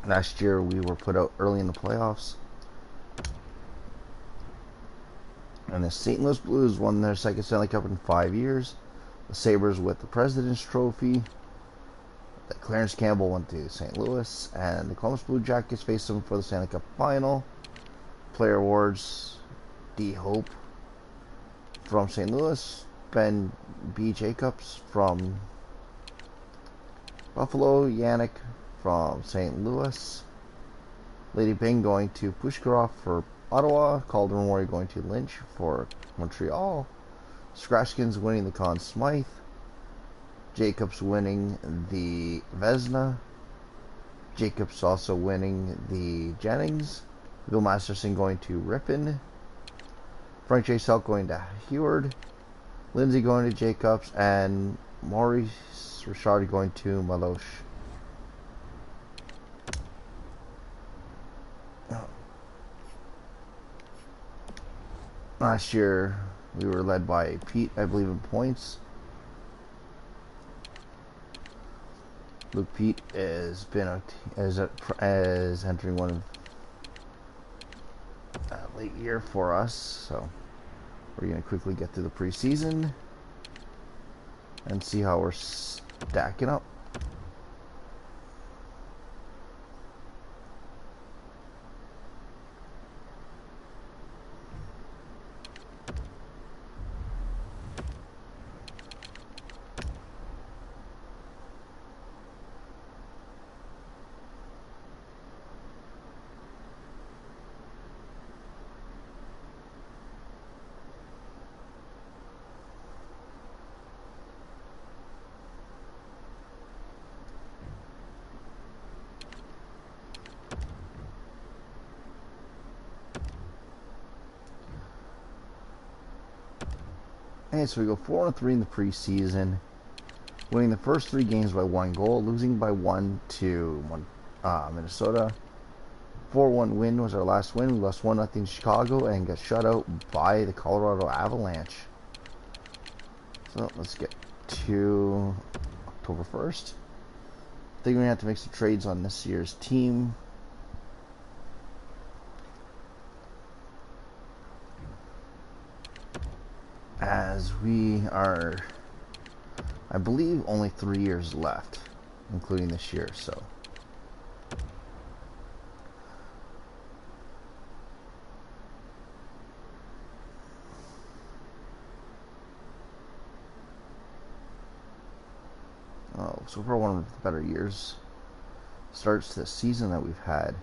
Last year we were put out early in the playoffs. And the St. Louis Blues won their second Stanley Cup in 5 years. The Sabres with the President's Trophy. The Clarence Campbell went to St. Louis. And the Columbus Blue Jackets faced them for the Stanley Cup Final. Player awards, D. Hope from St. Louis. Ben B. Jacobs from Buffalo. Yannick from St. Louis. Lady Byng going to Pushkarov for Ottawa. Calder Memorial going to Lynch for Montreal. Scratchkins winning the Conn Smythe. Jacobs winning the Vezina. Jacobs also winning the Jennings. Bill Masterson going to Ripon. Frank J. Selk going to Heward. Lindsay going to Jacobs. And Maurice Richard going to Maloche. Last year, we were led by Pete, I believe, in points. Luke Pete has been as entering one of a late year for us, so we're going to quickly get through the preseason and see how we're stacking up. And so we go 4-3 in the preseason, winning the first 3 games by 1 goal, losing by 1 to Minnesota. 4-1 win was our last win. We lost 1-0 in Chicago and got shut out by the Colorado Avalanche. So let's get to October 1st. I think we're going to have to make some trades on this year's team. As we are, I believe, only 3 years left, including this year, so. Oh, so far one of the better years. Starts to the season that we've had.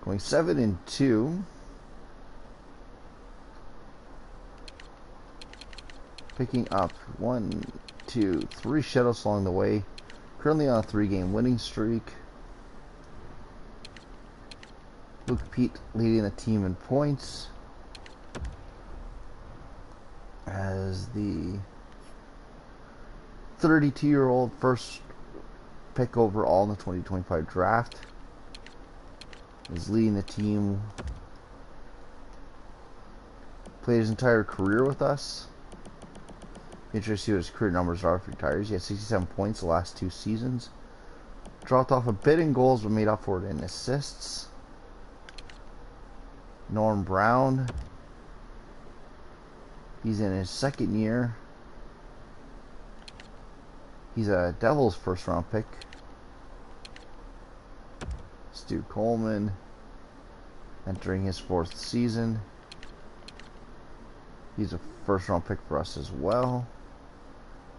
Going 7-2. Picking up 1, 2, 3 shutout along the way. Currently on a 3-game winning streak. Luke Pete leading the team in points as the 32-year-old first pick overall in the 2025 draft. Is leading the team. Played his entire career with us. Interesting to see what his career numbers are if he retires. He had 67 points the last 2 seasons. Dropped off a bit in goals, but made up for it in assists. Norm Brown. He's in his 2nd year. He's a Devils first-round pick. Stu Coleman entering his 4th season. He's a first-round pick for us as well.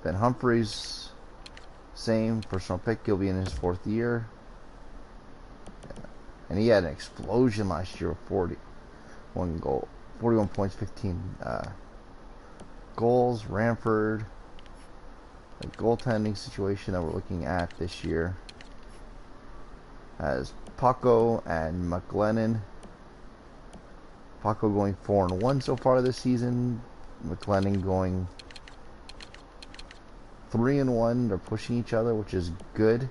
Ben Humphreys, same first-round pick. He'll be in his 4th year. And he had an explosion last year of 41 goal, 41 points, 15 goals. Ranford, the goaltending situation that we're looking at this year has Paco and McLennan. Paco going 4-1 so far this season. McLennan going 3-1. They're pushing each other, which is good.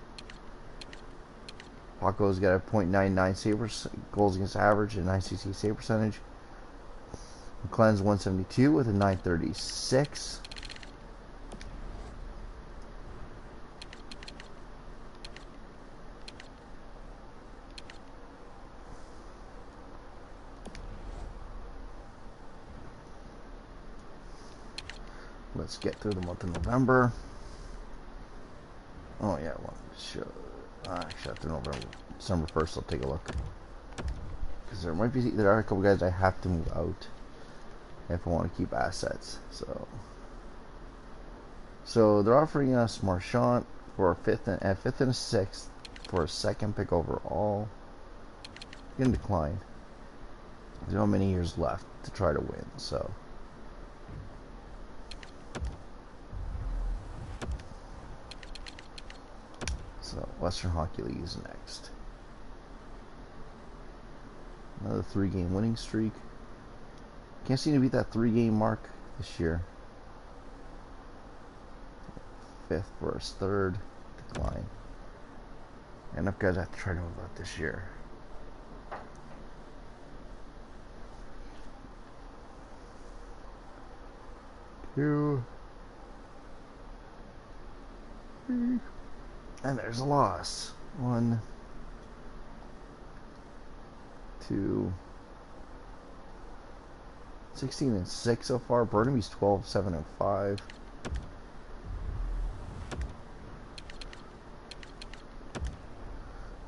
Paco's got a .99 goals against average and 960 save percentage. McLennan's 172 with a 936. let's get through the month of November. Oh yeah, well, actually after November, December 1st, I'll take a look. Because there are a couple guys I have to move out if I want to keep assets. So they're offering us Marchand for a fifth and a sixth for a second pick overall. Gonna decline. There's not many years left to try to win, so. So Western Hockey League is next. Another 3-game winning streak. Can't seem to beat that 3-game mark this year. Fifth versus third, decline. Enough guys have to try to move out this year. Two. Three. And there's a loss. 1, 2. 16-6 so far. Burnaby's 12-7-5.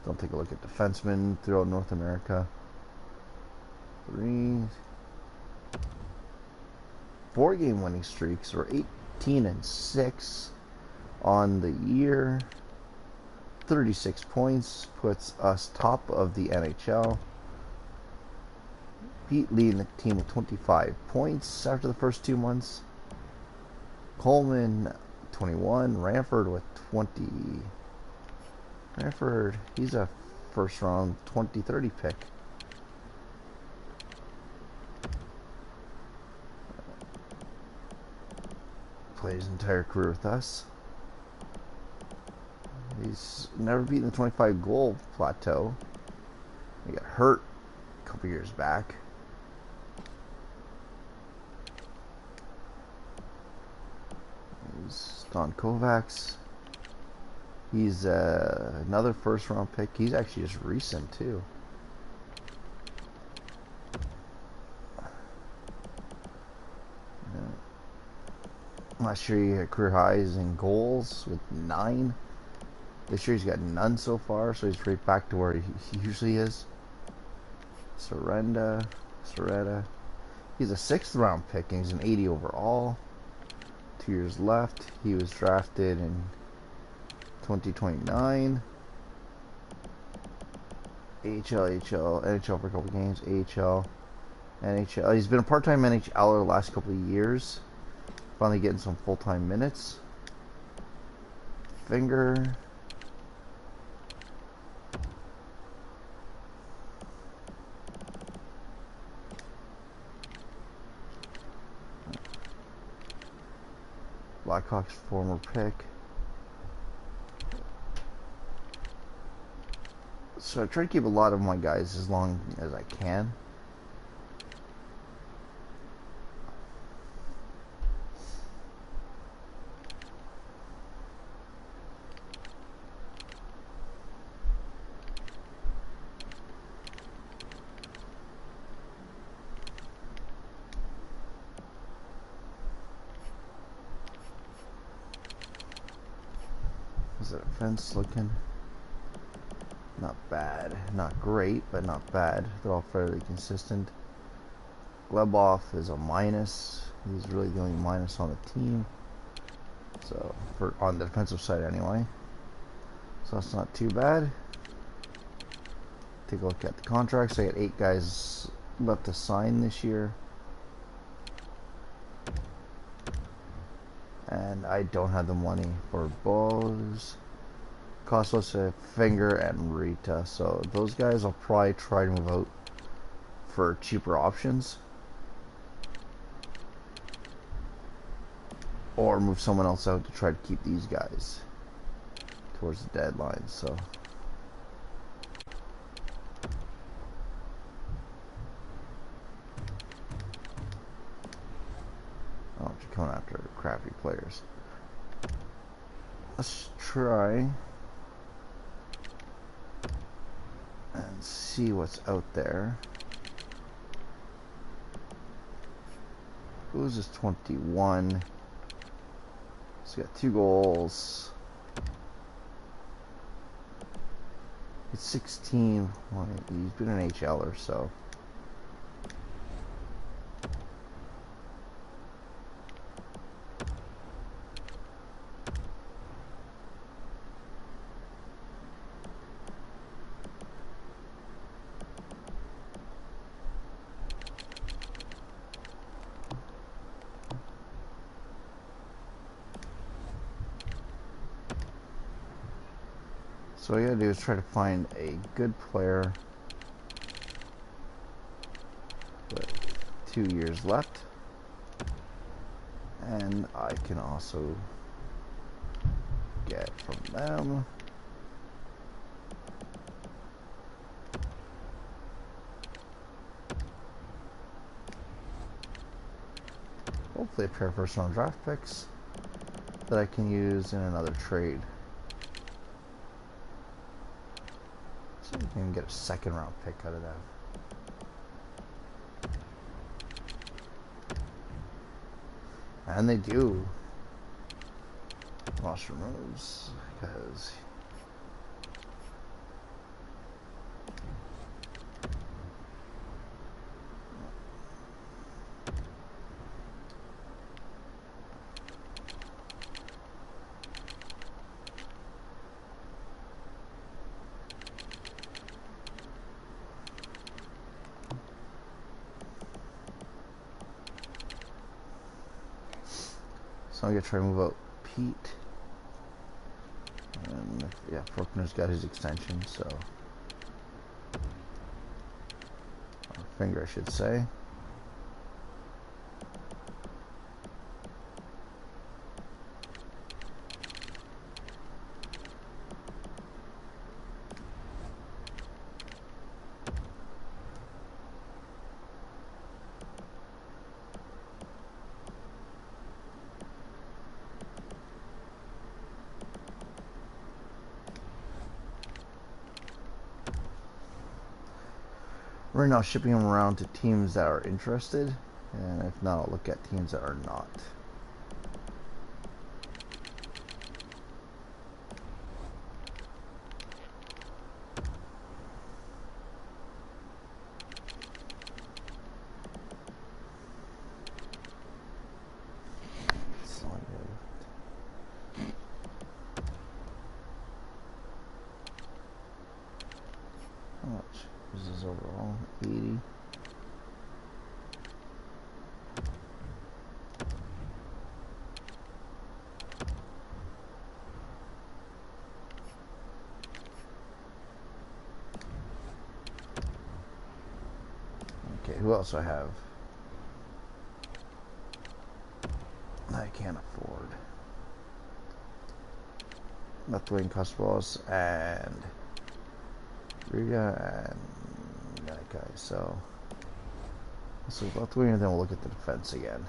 Don't take a look at defensemen throughout North America. 3. 4-game winning streaks. We're 18-6 on the year. 36 points puts us top of the NHL. Pete leading the team with 25 points after the first 2 months. Coleman 21. Ranford with 20. Ranford, he's a first round 2030 pick. Played his entire career with us. He's never beaten the 25 goal plateau. He got hurt a couple years back. He's Don Kovacs. He's another first round pick. He's actually just recent too. Last year he had career highs in goals with 9. This year he's got none so far, so he's right back to where he usually is. Sorrenta. He's a 6th round pick and he's an 80 overall. 2 years left. He was drafted in 2029. NHL for a couple games. AHL, NHL. He's been a part-time NHLer the last couple of years. Finally getting some full-time minutes. Finger. Blackhawks former pick. So I try to keep a lot of my guys as long as I can. Is the defense looking? Not bad. Not great, but not bad. They're all fairly consistent. Gleboff is a minus. He's really the only minus on the team. So, on the defensive side anyway. So that's not too bad. Take a look at the contracts. I got 8 guys left to sign this year. And I don't have the money for Bose, Costos, Finger, and Rita. So those guys I'll probably try to move out for cheaper options. Or move someone else out to try to keep these guys towards the deadline. So oh, you're coming after crappy players. Let's try and see what's out there. Who's this 21? He's got 2 goals. He's 16. He's been an HLer, so. So what I gotta do is try to find a good player with 2 years left, and I can also get from them hopefully a pair of first round draft picks that I can use in another trade. So you can get a 2nd round pick out of that. And they do. Roster moves because so I'm gonna try to move out Pete. And yeah, Faulkner's got his extension, so or finger I should say. Right now, shipping them around to teams that are interested, and if not, I'll look at teams that are not. How much is this overall? 80. Okay, who else do I have? I can't afford. Left wing Cosmos and Riga and that guy. So left wing, and then we'll look at the defense again.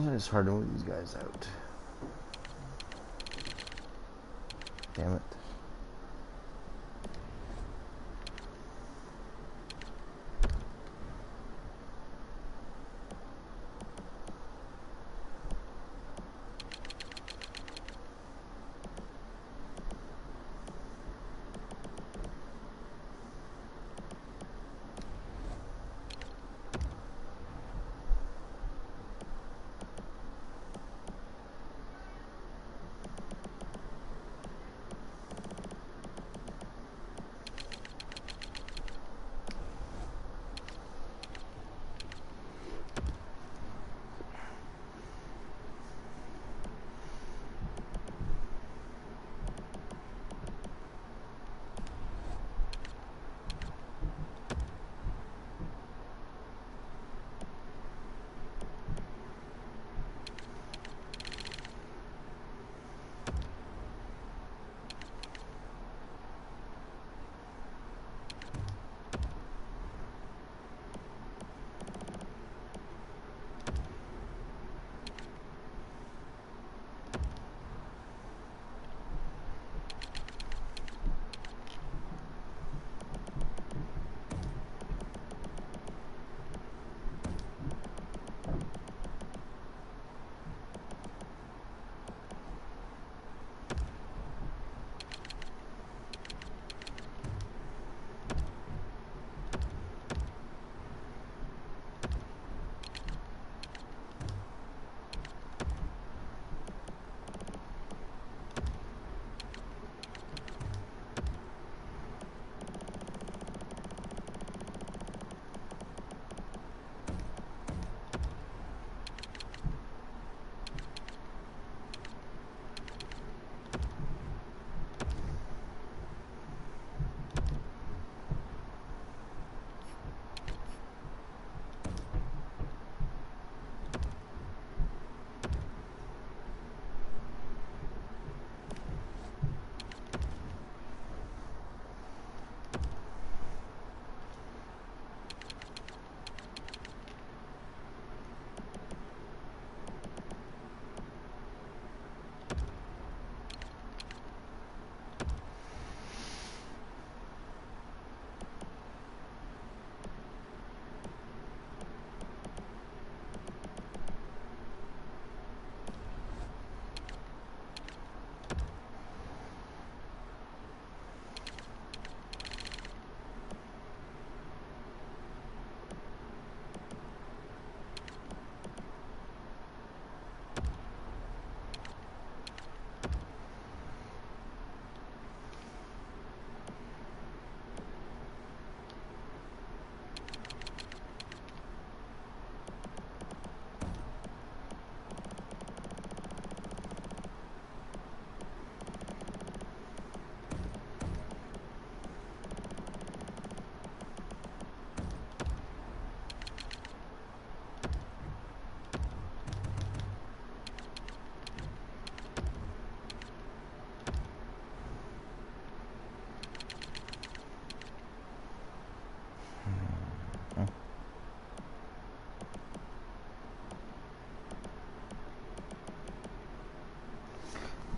It's hard to move these guys out. Damn it.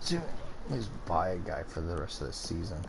So, let's buy a guy for the rest of the season.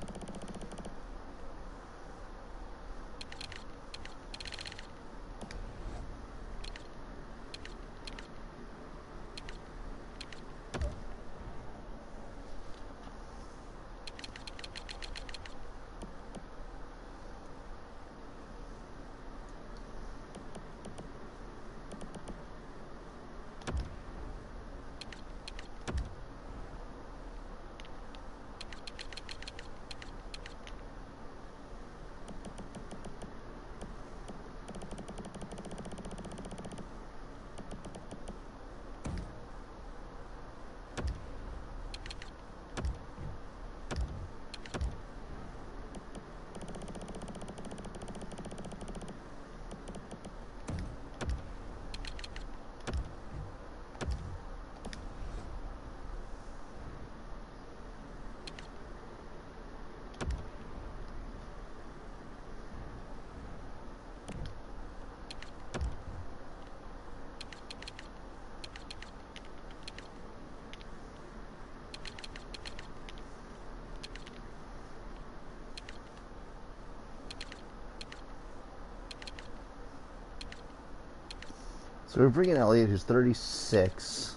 So we're bringing Elliott, who's 36,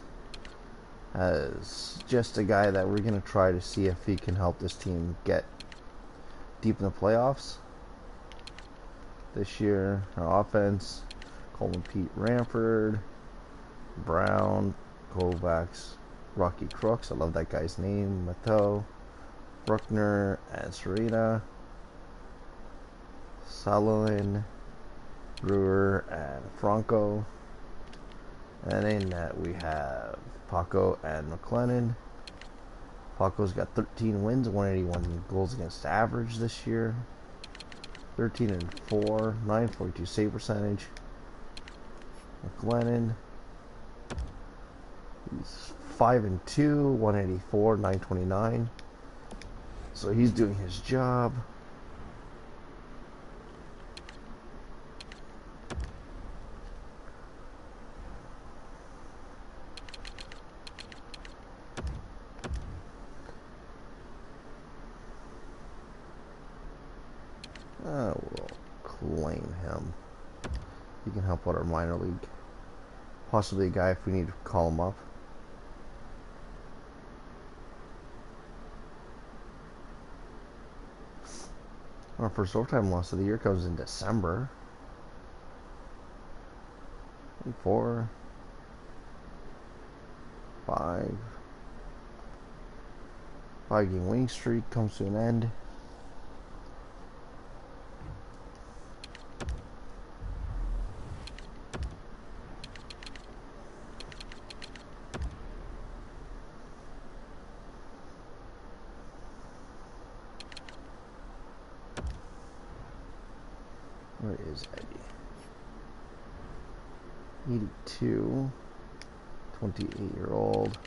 as just a guy that we're going to try to see if he can help this team get deep in the playoffs this year. Our offense, Coleman, Pete, Ramford, Brown, Kovacs, Rocky Crooks, I love that guy's name, Matteau, Bruckner, and Serena, Saloin, Brewer, and Franco. And in that we have Paco and McLennan. Paco's got 13 wins, 181 goals against average this year. 13-4, 942 save percentage. McLennan, he's 5-2, 184, 929. So he's doing his job. We'll claim him. He can help out our minor league. Possibly a guy if we need to call him up. Our first overtime loss of the year comes in December. 4, 5. 5-game winning streak comes to an end. Where is Eddie? 82, 28-year-old.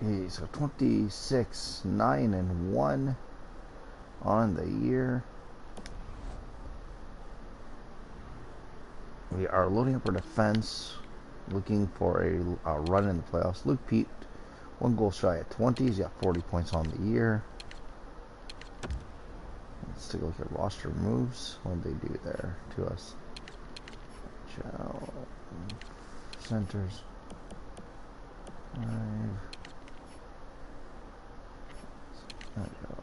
He's a 26, 9-1 on the year. We are loading up our defense, looking for a run in the playoffs. Luke Pete, 1 goal shy at 20. He's got 40 points on the year. Let's take a look at roster moves. What did they do there to us? Centers. 5. There we go.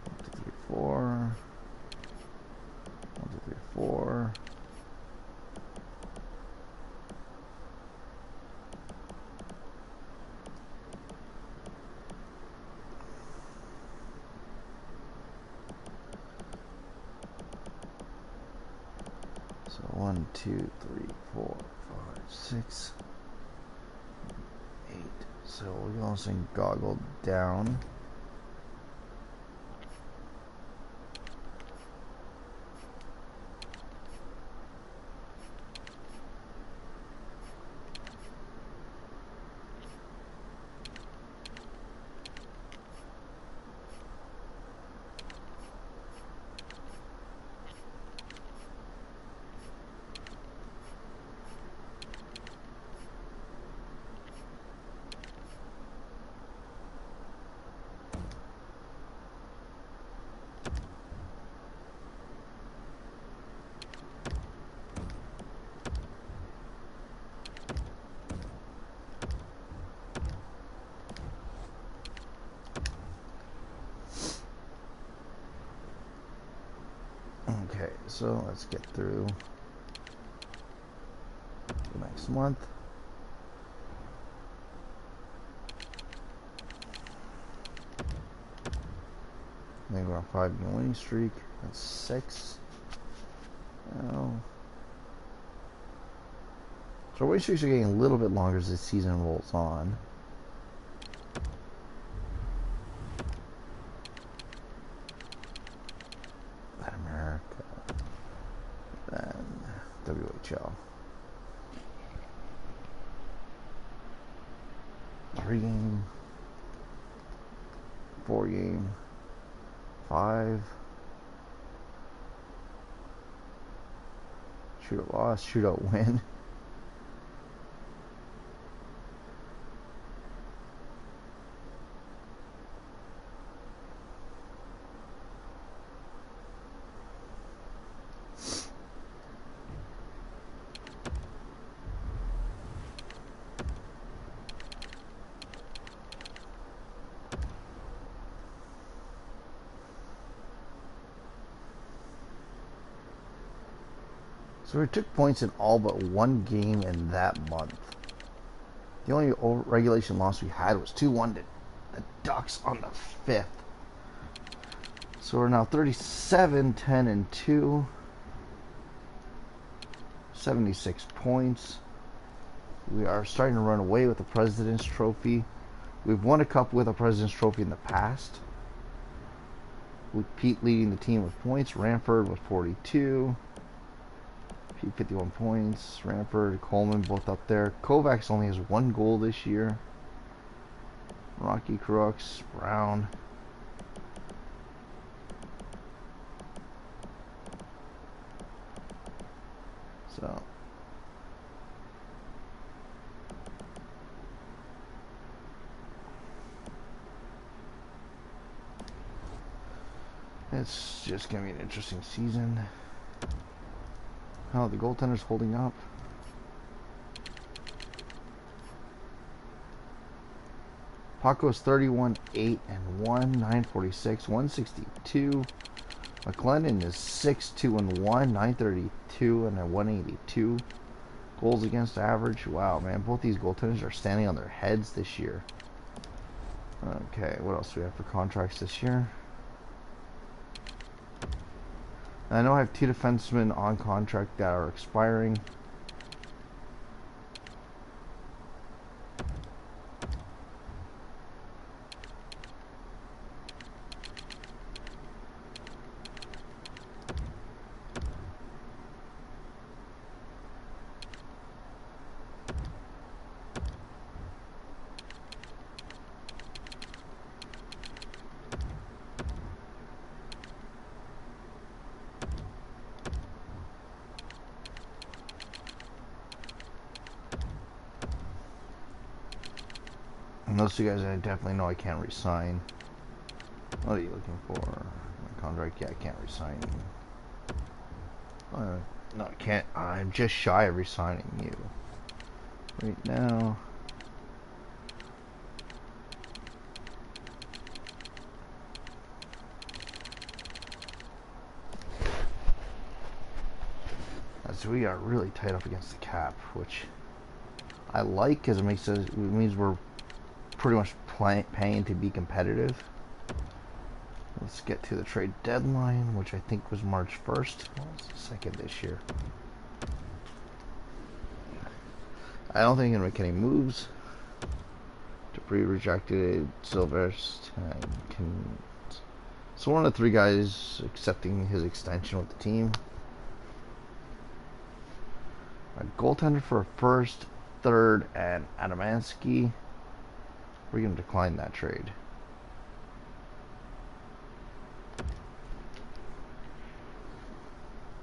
1, 2, 3, 4. 1, 2, 3, 4. So 1, 2, 3, 4, 5, 6, 8. So we also goggle down. So let's get through the next month. Then we're on 5-game winning streak. That's 6. Now, so our winning streaks are getting a little bit longer as the season rolls on. Then America. Then WHL. 3-game. 4-game. 5. Shootout loss, shootout win. So we took points in all but one game in that month. The only regulation loss we had was 2-1 to the Ducks on the 5th. So we're now 37, 10, and 2. 76 points. We are starting to run away with the President's Trophy. We've won a cup with a President's Trophy in the past, with Pete leading the team with points. Ranford with 42. Pete 51 points. Ranford, Coleman both up there. Kovacs only has 1 goal this year. Rocky, Crooks, Brown. So it's just going to be an interesting season. How the goaltender's holding up. Paco's 31, 8, and 1, 946, 162. McLennan is 6, 2, and 1, 932, and a 182. Goals against average. Wow, man. Both these goaltenders are standing on their heads this year. Okay, what else do we have for contracts this year? I know I have 2 defensemen on contract that are expiring. And those 2 guys I definitely know I can't resign. What are you looking for? My contract? Yeah, I can't resign you. No, I can't. I'm just shy of resigning you. Right now. As we are really tight up against the cap, which I like because it means we're pretty much paying to be competitive. Let's get to the trade deadline, which I think was March 1st. Well, it's the 2nd this year. I don't think I'm going to make any moves. Dupree rejected. Silvers. So one of the 3 guys accepting his extension with the team. A goaltender for a 1st, 3rd, and Adamansky. We're going to decline that trade.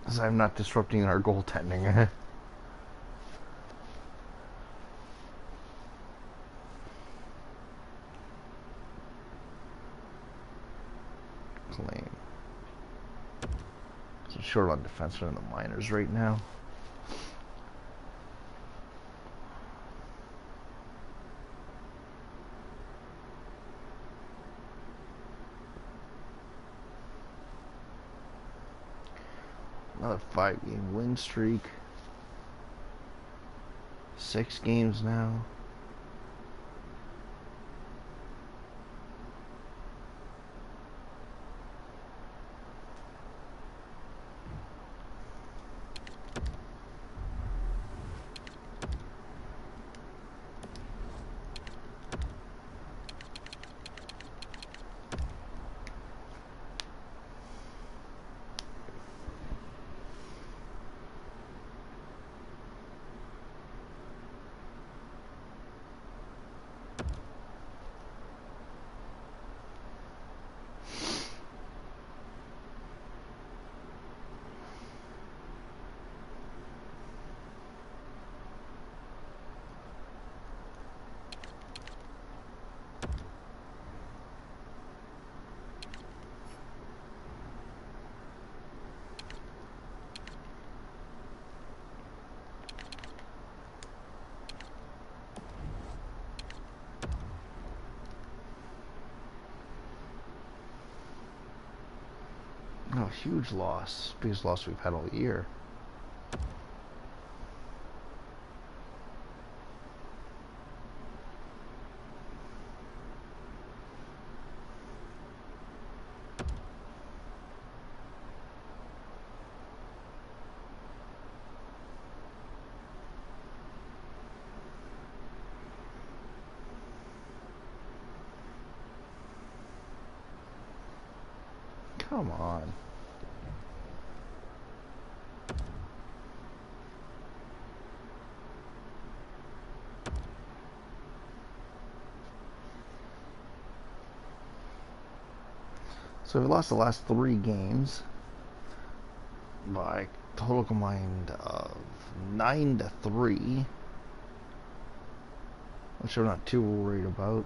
Because I'm not disrupting our goaltending. Claim. So short on defensemen in the minors right now. Another 5-game win streak. 6 games now. Oh, huge loss. Biggest loss we've had all year. Come on. So we lost the last 3 games by total combined of 9-3, which I'm not too worried about.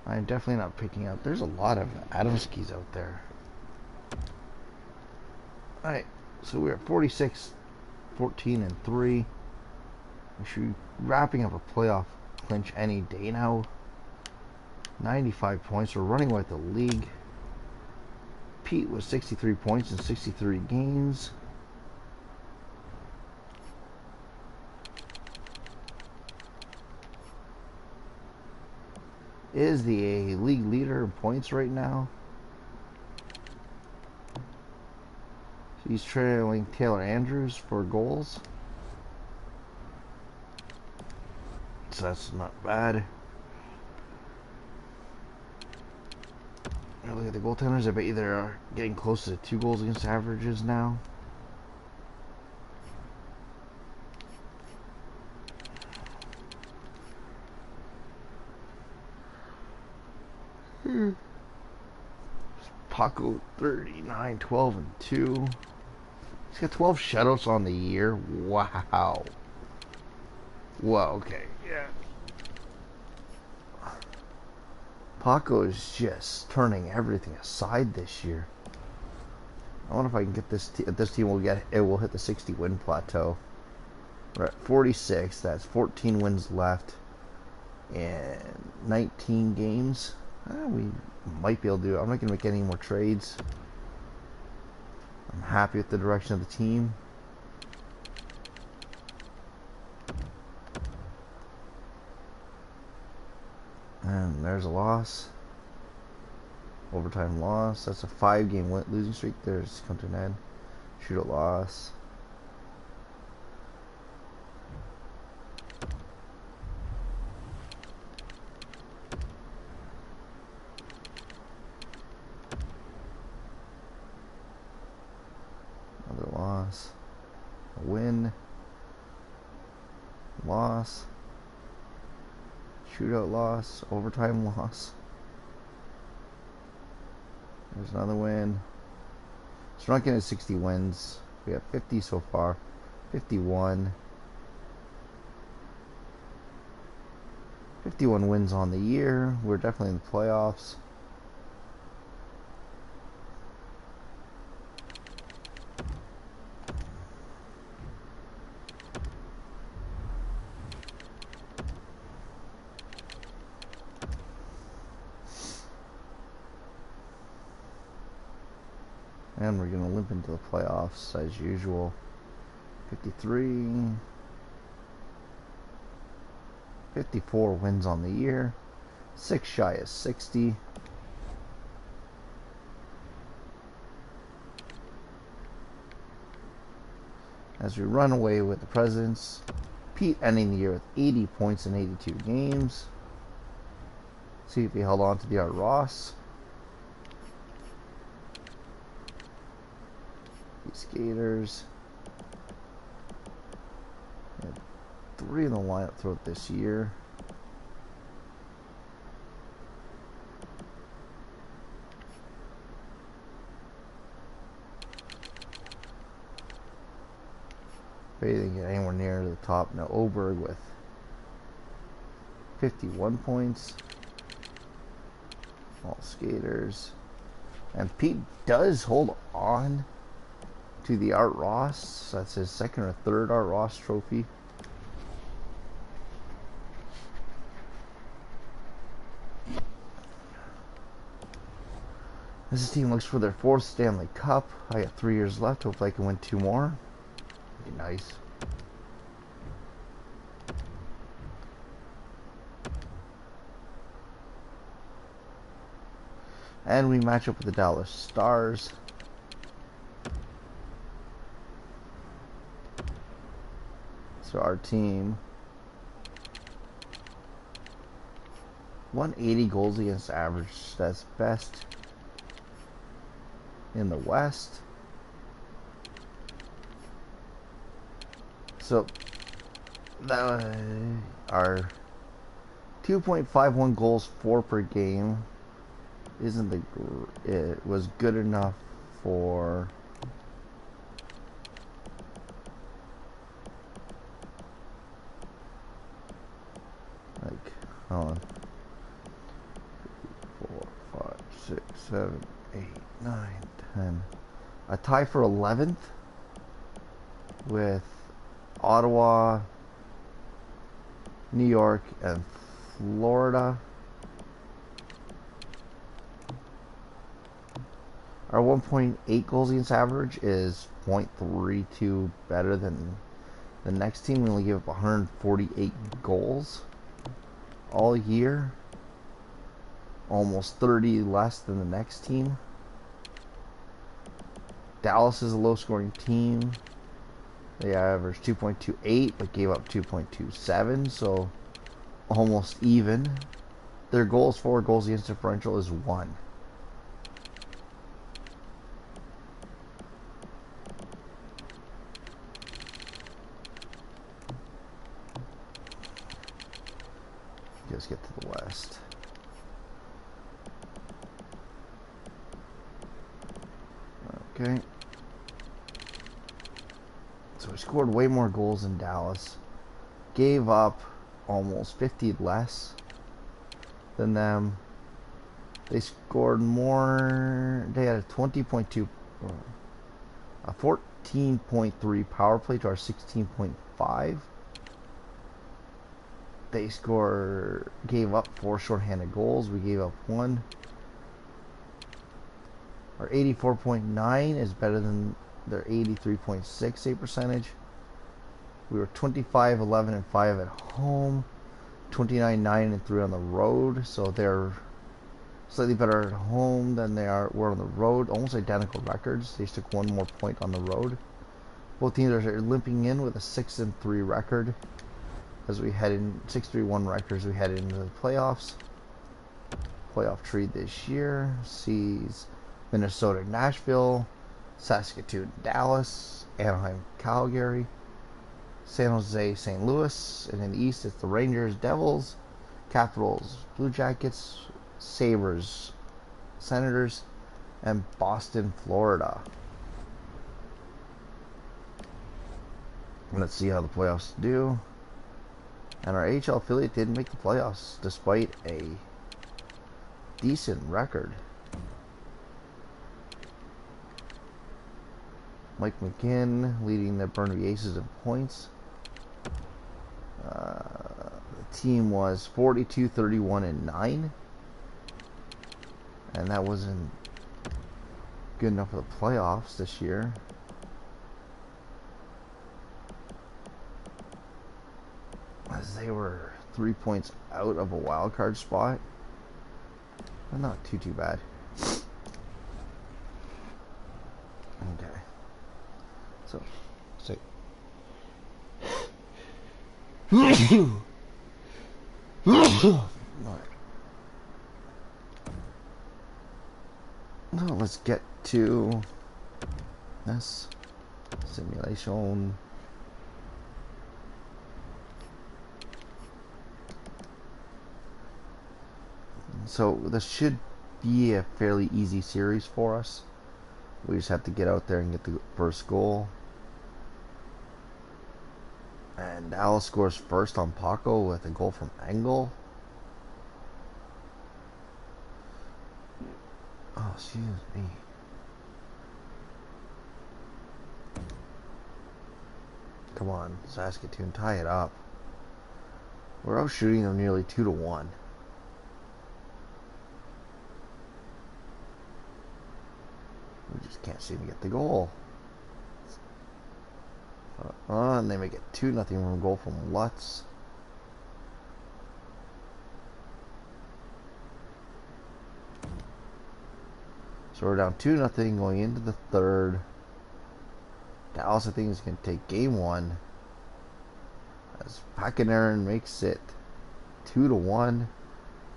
I'm definitely not picking up. There's a lot of Adamskis out there. Alright, so we're at 46, 14, and 3. We should be wrapping up a playoff clinch any day now. 95 points. We're running away with the league. Pete with 63 points in 63 games. Is the league leader in points right now. So he's trailing Taylor Andrews for goals. So that's not bad. Look at the goaltenders. I bet you they're getting close to 2 goals against averages now. Paco 39, 12, and 2. He's got 12 shutouts on the year. Wow. Well, okay, yeah. Paco is just turning everything aside this year. I wonder if I can get this. This team will get. It will hit the 60 win plateau. We're at 46. That's 14 wins left in 19 games. We might be able to do it. I'm not going to make any more trades. I'm happy with the direction of the team. And there's a loss. Overtime loss. That's a 5-game losing streak. There's come to an end. Shootout loss. Another loss. A win. Loss. Shootout loss. Overtime loss. There's another win. So we're not getting 60 wins. We have 50 so far. 51. 51 wins on the year. We're definitely in the playoffs. And we're going to limp into the playoffs as usual. 53. 54 wins on the year. 6 shy of 60. As we run away with the Presidents. Pete ending the year with 80 points in 82 games. See if he held on to the Art Ross. These skaters. Had 3 in the lineup throughout this year. They didn't get anywhere near the top. Now Oberg with 51 points. All skaters. And Pete does hold on to the Art Ross. That's his second or third Art Ross trophy. This team looks for their 4th Stanley Cup. I got 3 years left. Hopefully I can win 2 more. Be nice. And we match up with the Dallas Stars. So our team 180 goals against average. That's best in the West. So that our 2.51 goals for per game isn't it was good enough for like hold on 4, 5, 6, 7, 8, 9, 10. A tie for 11th with Ottawa, New York, and Florida. Our 1.8 goals against average is 0.32 better than the next team. We only give up 148 goals all year. Almost 30 less than the next team. Dallas is a low-scoring team. They averaged 2.28 but gave up 2.27, so almost even. Their goals for goals against differential is 1. Let's get to the West. Okay. So we scored way more goals than Dallas. Gave up almost 50 less than them. They scored more. They had a 20.2, a 14.3 power play to our 16.5. They gave up 4 shorthanded goals. We gave up 1. Our 84.9 is better than their 83.6 save percentage. We were 25, 11, and 5 at home. 29, 9, and 3 on the road. So they're slightly better at home than were on the road. Almost identical records. They just took 1 more point on the road. Both teams are limping in with a 6-3 record. As we head in 6-3-1 records, we head into the playoffs. Playoff tree this year sees Minnesota, Nashville, Saskatoon, Dallas, Anaheim, Calgary, San Jose, St. Louis, and in the East it's the Rangers, Devils, Capitals, Blue Jackets, Sabres, Senators, and Boston, Florida. Let's see how the playoffs do. And our AHL affiliate didn't make the playoffs despite a decent record. Mike McGinn leading the Burnaby Aces in points. The team was 42, 31, and 9. And that wasn't good enough for the playoffs this year. As they were 3 points out of a wild card spot. But not too bad. Okay. So, say. Now let's get to this simulation. So this should be a fairly easy series for us. We just have to get out there and get the first goal. And Dallas scores first on Paco with a goal from Engel. Oh, excuse me. Come on, Saskatoon, tie it up. We're out shooting them nearly 2-1. We just can't seem to get the goal. And they make it 2-0 from a goal from Lutz. So we're down 2-0 going into the third. Dallas, I think, is going to take game one. As Pacanarin makes it 2-1.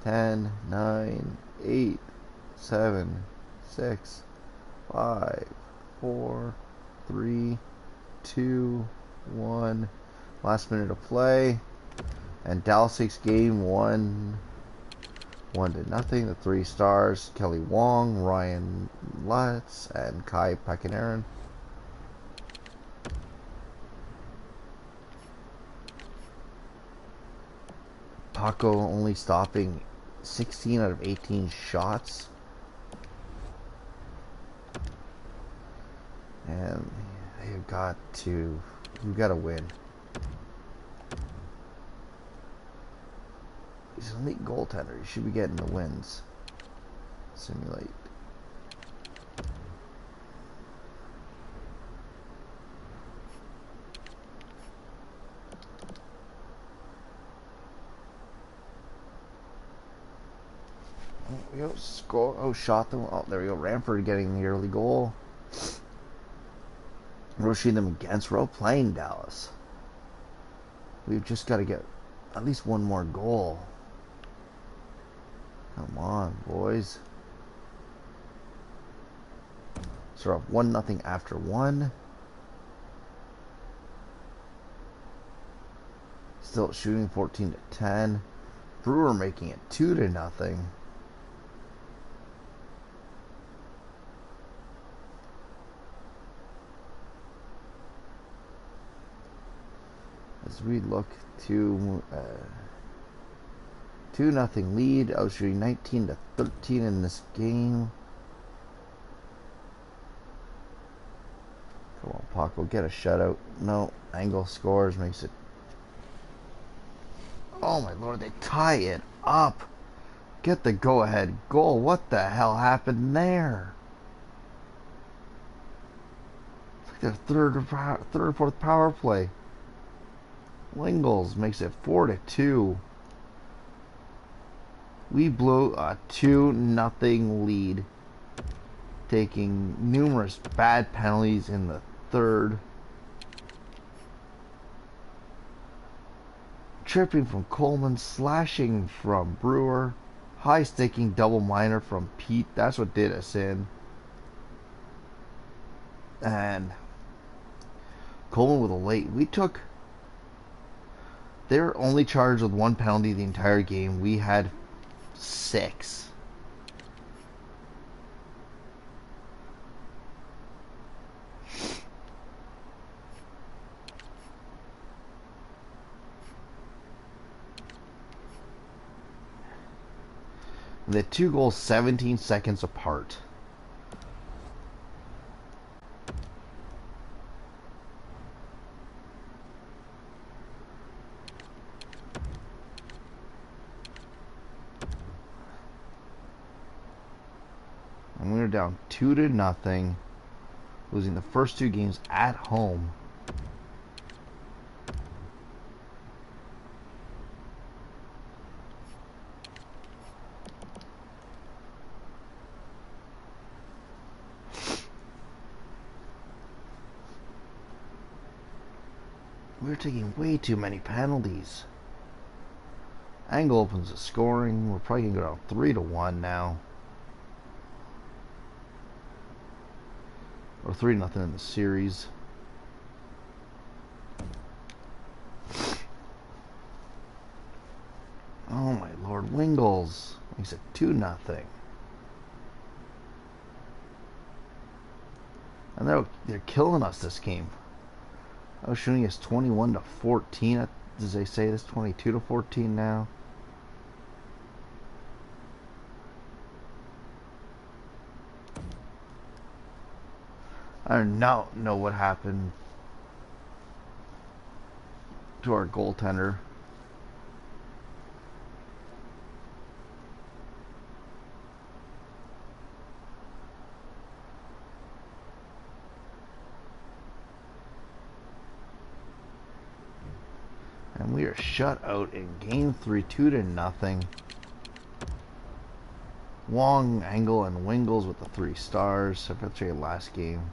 10, 9, 8, 7, 6, 5, 4, 3, 2, 1. Last minute of play. And Dallas takes game one. 1-0. The 3 stars: Kelly Wong, Ryan Lutz, and Kai Pacanarin. Paco only stopping 16 out of 18 shots. And we've got to win. He's an elite goaltender. He should be getting the wins. Simulate. Oh, we go. Score. Oh, shot them. Oh, there we go. Ramford getting the early goal. Rushing them against. We're playing Dallas. We've just got to get at least one more goal. Come on, boys. So we're up 1-0 after 1. Still shooting 14-10. Brewer making it 2-0. As we look to 2-0 lead, I was shooting 19-13 in this game. Come on, Paco, get a shutout. No, Engel scores, makes it. Oh my lord, they tie it up. Get the go-ahead goal. What the hell happened there? It's like their third or fourth power play. Lingles makes it 4-2. We blew a 2-0 lead, taking numerous bad penalties in the third. Tripping from Coleman, slashing from Brewer, high sticking double minor from Pete. That's what did us in. And Coleman with a late. They were only charged with 1 penalty the entire game. We had 6. The 2 goals 17 seconds apart. And we were are down 2-0, losing the first two games at home. We're taking way too many penalties. Angle opens the scoring. We're probably going to go down 3-1 now. Or 3-0 in the series. Oh my lord, Wingles makes it 2-0. And they're killing us this game. I was shooting us 21-14. Does they say this 22-14 now? I do not know what happened to our goaltender. And we are shut out in game 3, 2-0. Wong, Angle, and Wingles with the 3 stars. I bet you last game.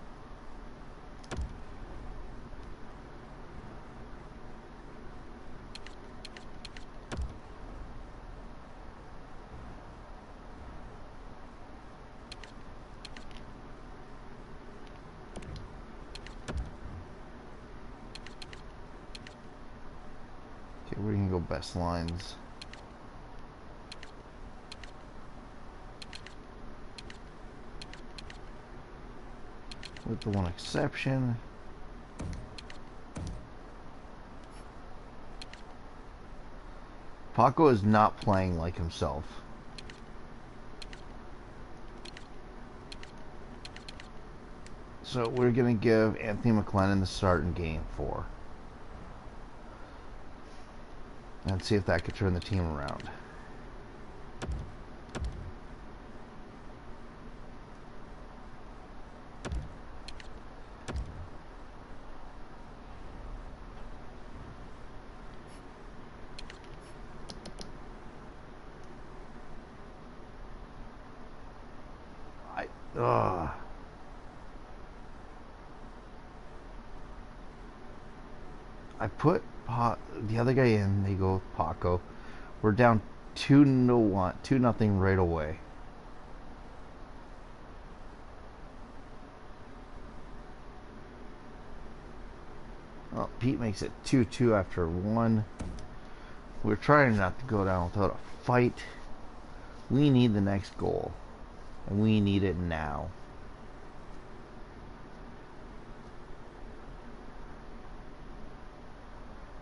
Okay, we're gonna go best lines. With the one exception. Paco is not playing like himself. So we're going to give Anthony McLennan the start in game 4. And see if that could turn the team around. I put the other guy in. They go with Paco. We're down 2-1, 2-0 right away. Well, Pete makes it 2-2 after 1. We're trying not to go down without a fight. We need the next goal, and we need it now.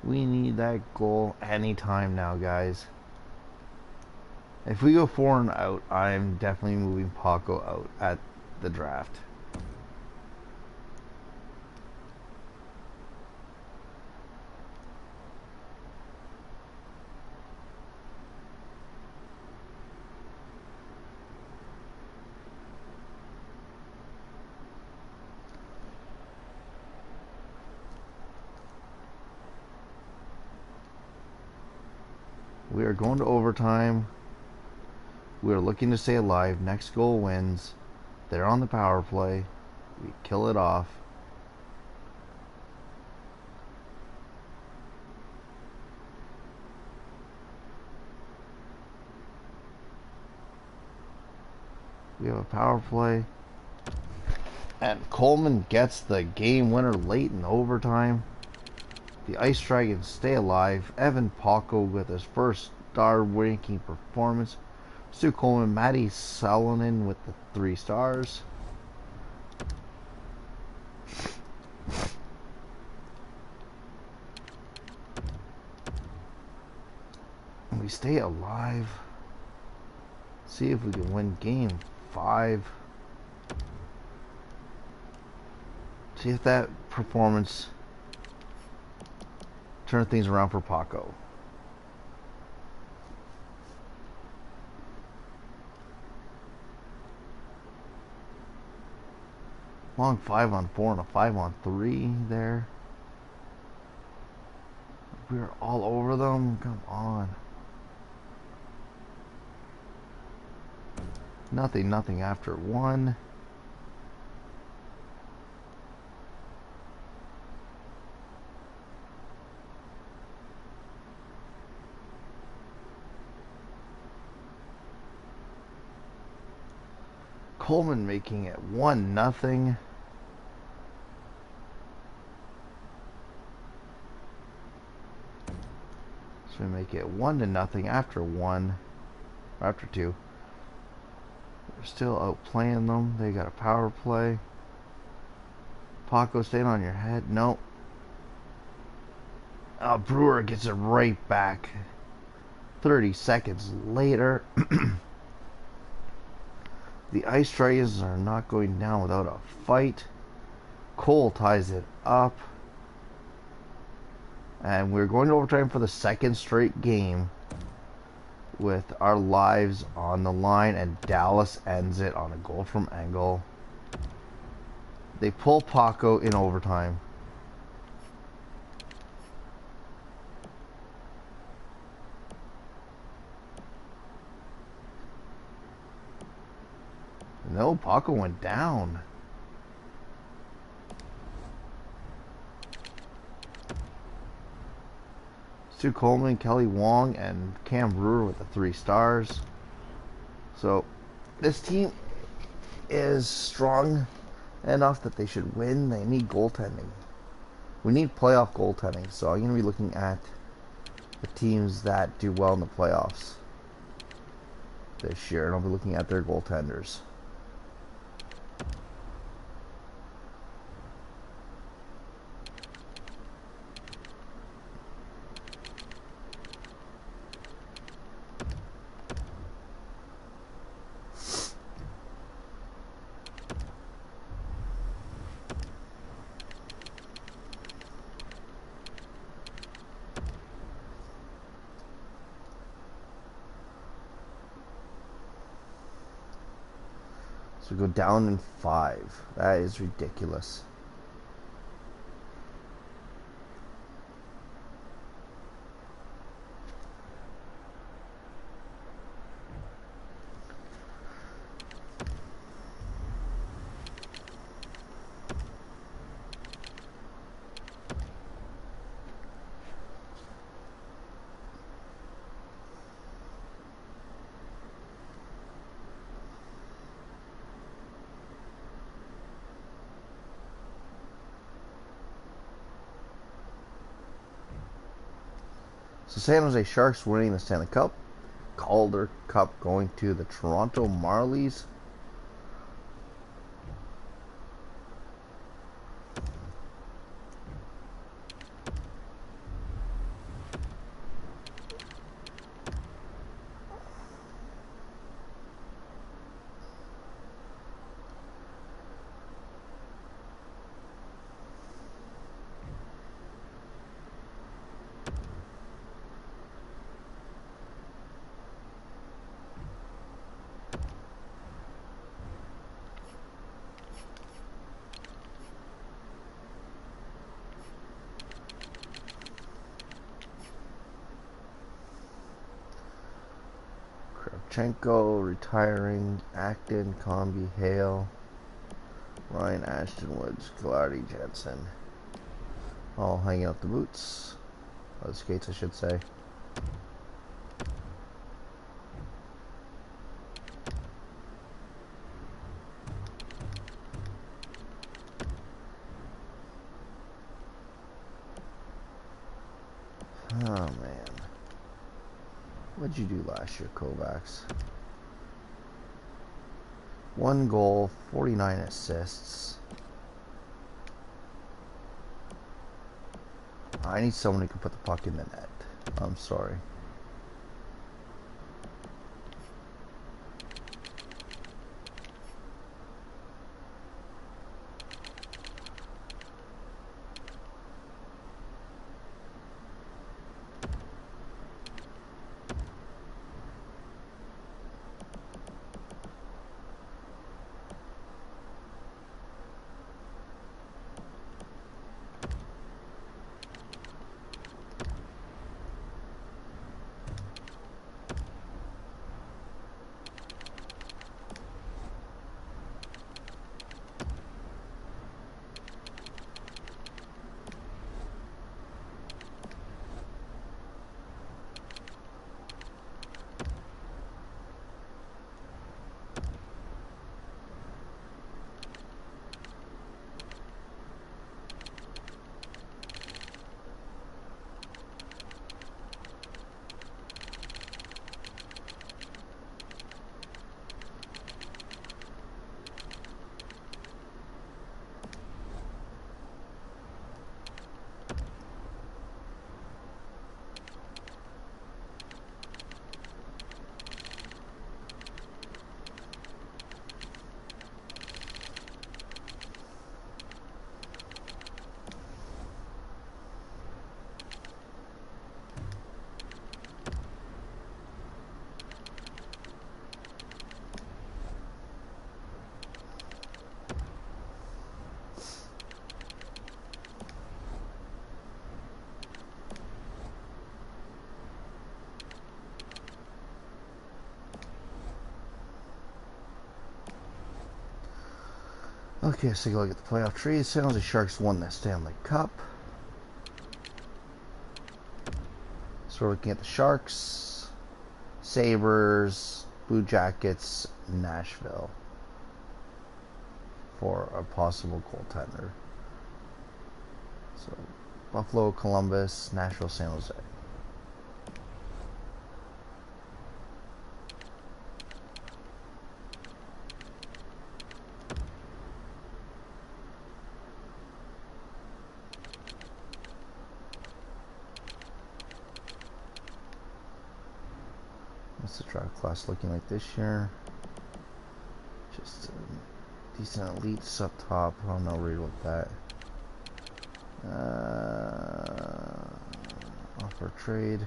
We need that goal anytime now, guys. If we go 4 and out, I'm definitely moving Paco out at the draft. We are going to overtime. We are looking to stay alive. Next goal wins. They're on the power play. We kill it off. We have a power play. And Coleman gets the game winner late in overtime. The Ice Dragons stay alive. Evan Paco with his first star-ranking performance. Stu Coleman, Matty Salonen with the 3 stars. And we stay alive. See if we can win game 5. See if that performance turns things around for Paco. Long 5-on-4 and a 5-on-3 there. We're all over them. Come on. Nothing after 1. Coleman making it 1-0. So we make it 1-0 after 1, or after 2. We're still outplaying them. They got a power play. Paco, staying on your head. Nope. Brewer gets it right back. 30 seconds later. The Ice Dragons are not going down without a fight. Cole ties it up. And we're going to overtime for the second straight game with our lives on the line, and Dallas ends it on a goal from Engel. They pull Paco in overtime. No, Paco went down. Stu Coleman, Kelly Wong, and Cam Brewer with the 3 stars. So this team is strong enough that they should win. They need goaltending. We need playoff goaltending. So I'm going to be looking at the teams that do well in the playoffs this year, and I'll be looking at their goaltenders. So we go down in 5. That is ridiculous. So San Jose Sharks winning the Stanley Cup. Calder Cup going to the Toronto Marlies. Kravchenko retiring. Acton, Combi, Hale, Ryan Ashton Woods, Gilardi, Jensen. All hanging out the boots. Or the skates, I should say. Oh man. What'd you do last year, Kovacs? 1 goal, 49 assists. I need someone who can put the puck in the net. I'm sorry. Okay, let's take a look at the playoff trade. San Jose Sharks won the Stanley Cup. So we're looking at the Sharks, Sabres, Blue Jackets, Nashville for a possible goaltender. So Buffalo, Columbus, Nashville, San Jose. What's the draft class looking like this year? Just decent elites up top. I'm not worried with that. Offer trade.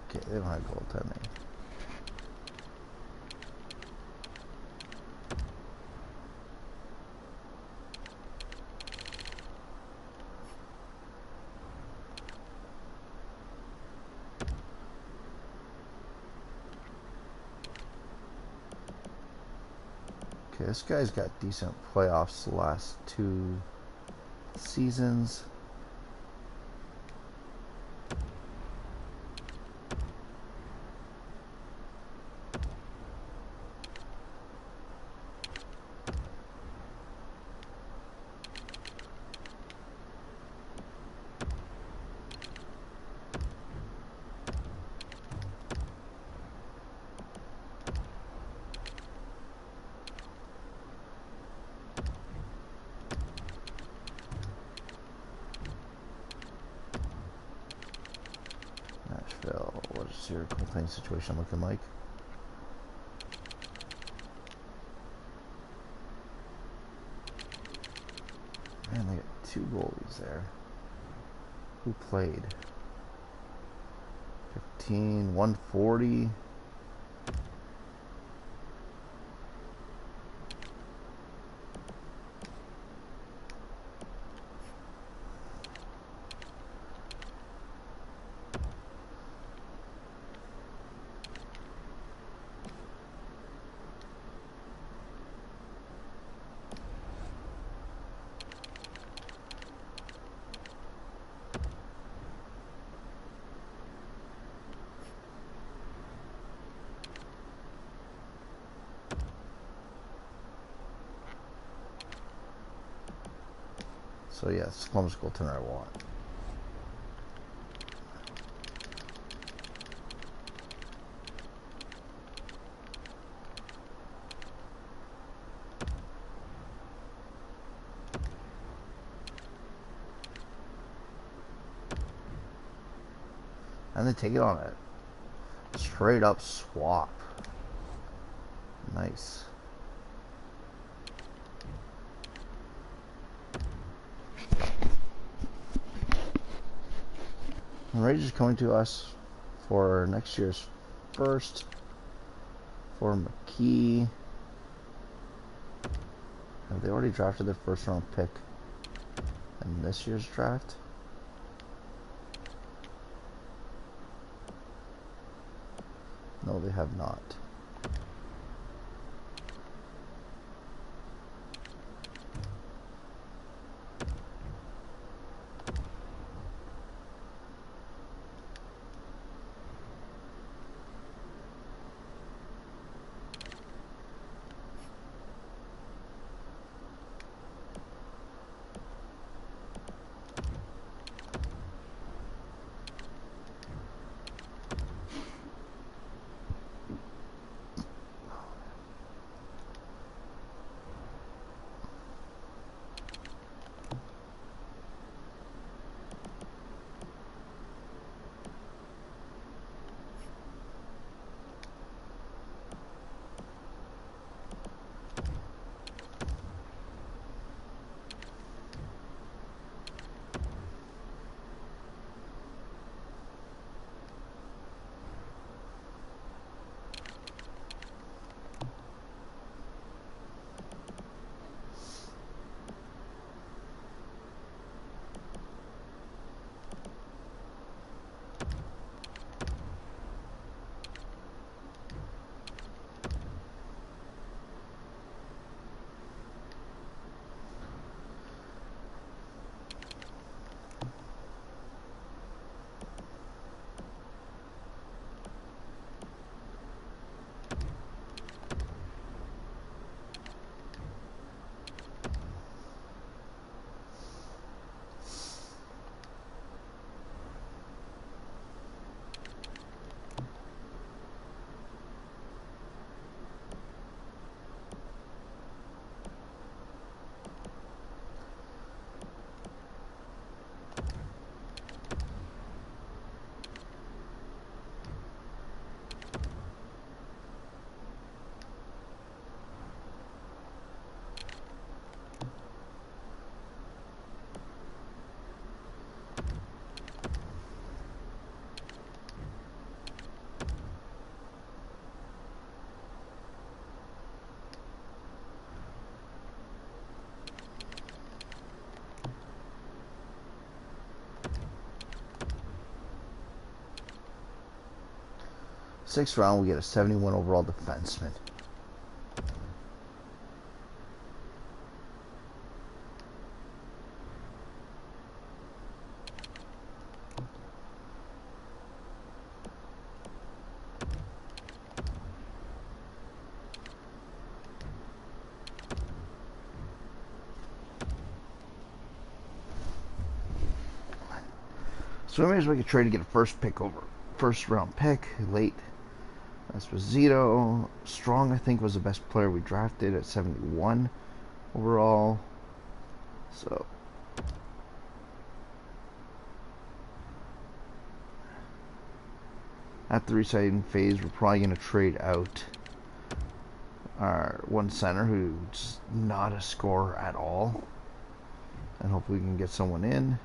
Okay, they don't have goaltending. Okay, this guy's got decent playoffs the last 2 seasons. Nashville, what is your goaltending situation looking like? Man, they got 2 goalies there. Who played? 15, 140. So yeah, it's Columbus goaltender I want. And they take it on it. Straight up swap. Nice. And Rangers coming to us for next year's first for McKee. Have they already drafted their first round pick in this year's draft? No, they have not. 6th round, we get a 71 overall defenseman. So we may as well make a trade to get a first round pick late. Esposito. Strong, I think, was the best player we drafted at 71 overall. So at the resigning phase, we're probably going to trade out our one center who's not a scorer at all, and hopefully we can get someone in.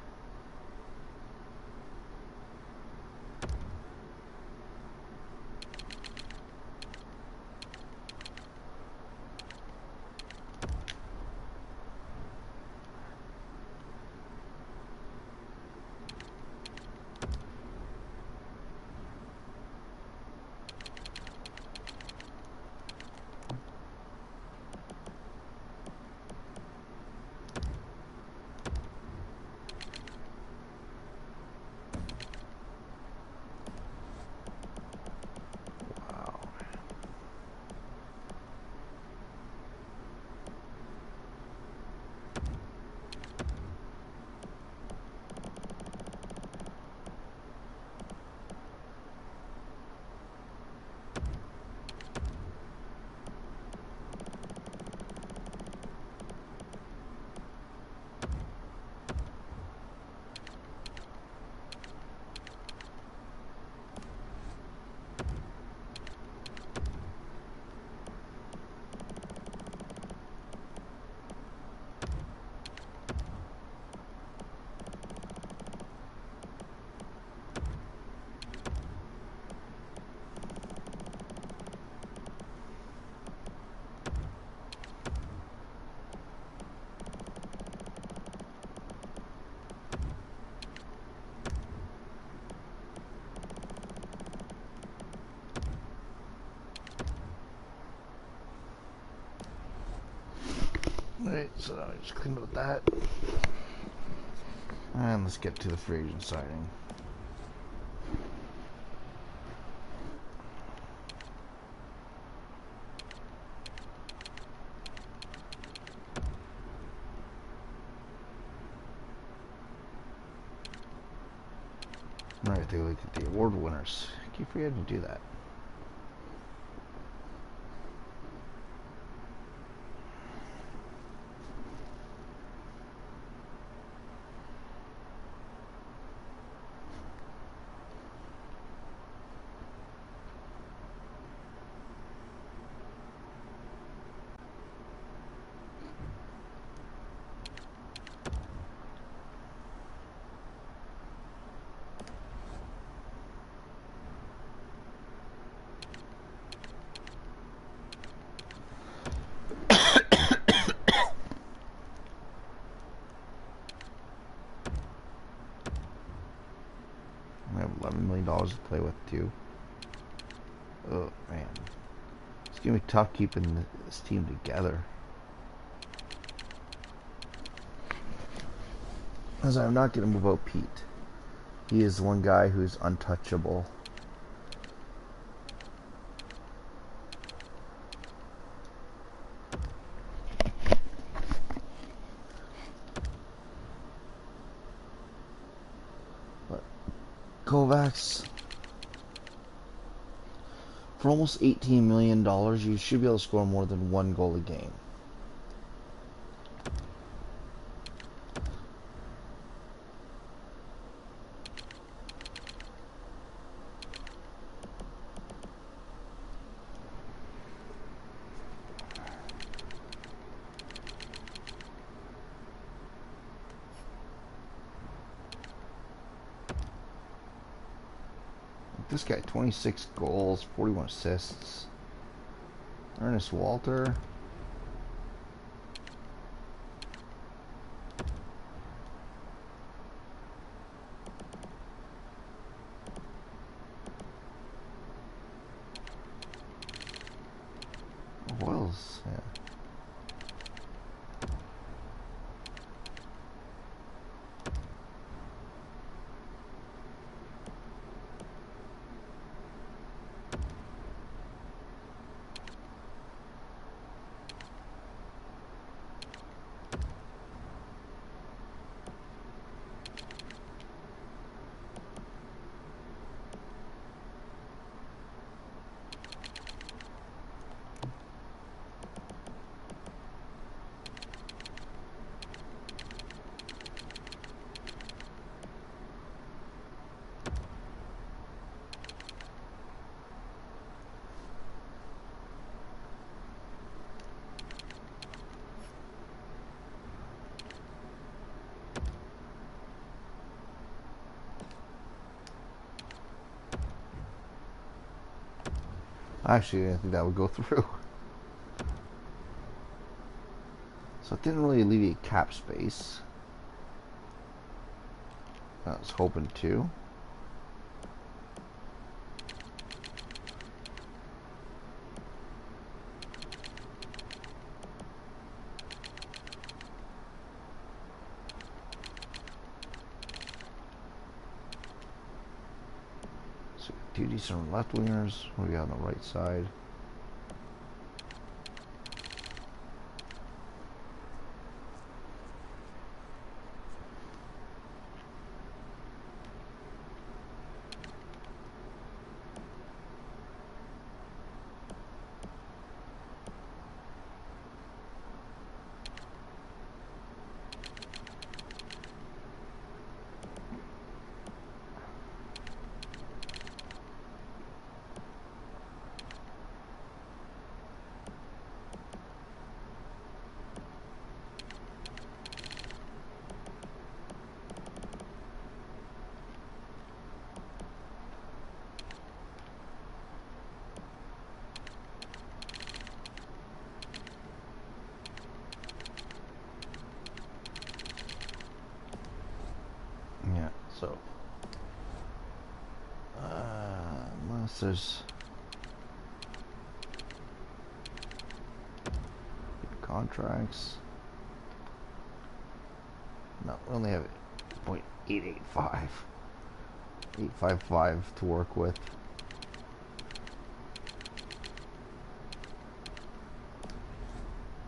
Alright, so now I just clean up that. And let's get to the free agent signing. Alright, they look at the award winners. I keep forgetting to do that. We have $11 million to play with too. Oh man, it's gonna be tough keeping this team together. As I'm not gonna move out Pete. He is one guy who's untouchable. But Kovacs, for almost $18 million, you should be able to score more than one goal a game. This guy, 26 goals, 41 assists. Ernest Walter. Royals, yeah. Actually, I didn't think that would go through. So it didn't really alleviate cap space. I was hoping to. So two decent left wingers. What do we got on the right side? Yeah, so unless there's contracts. No, we only have 0.885. 855 to work with.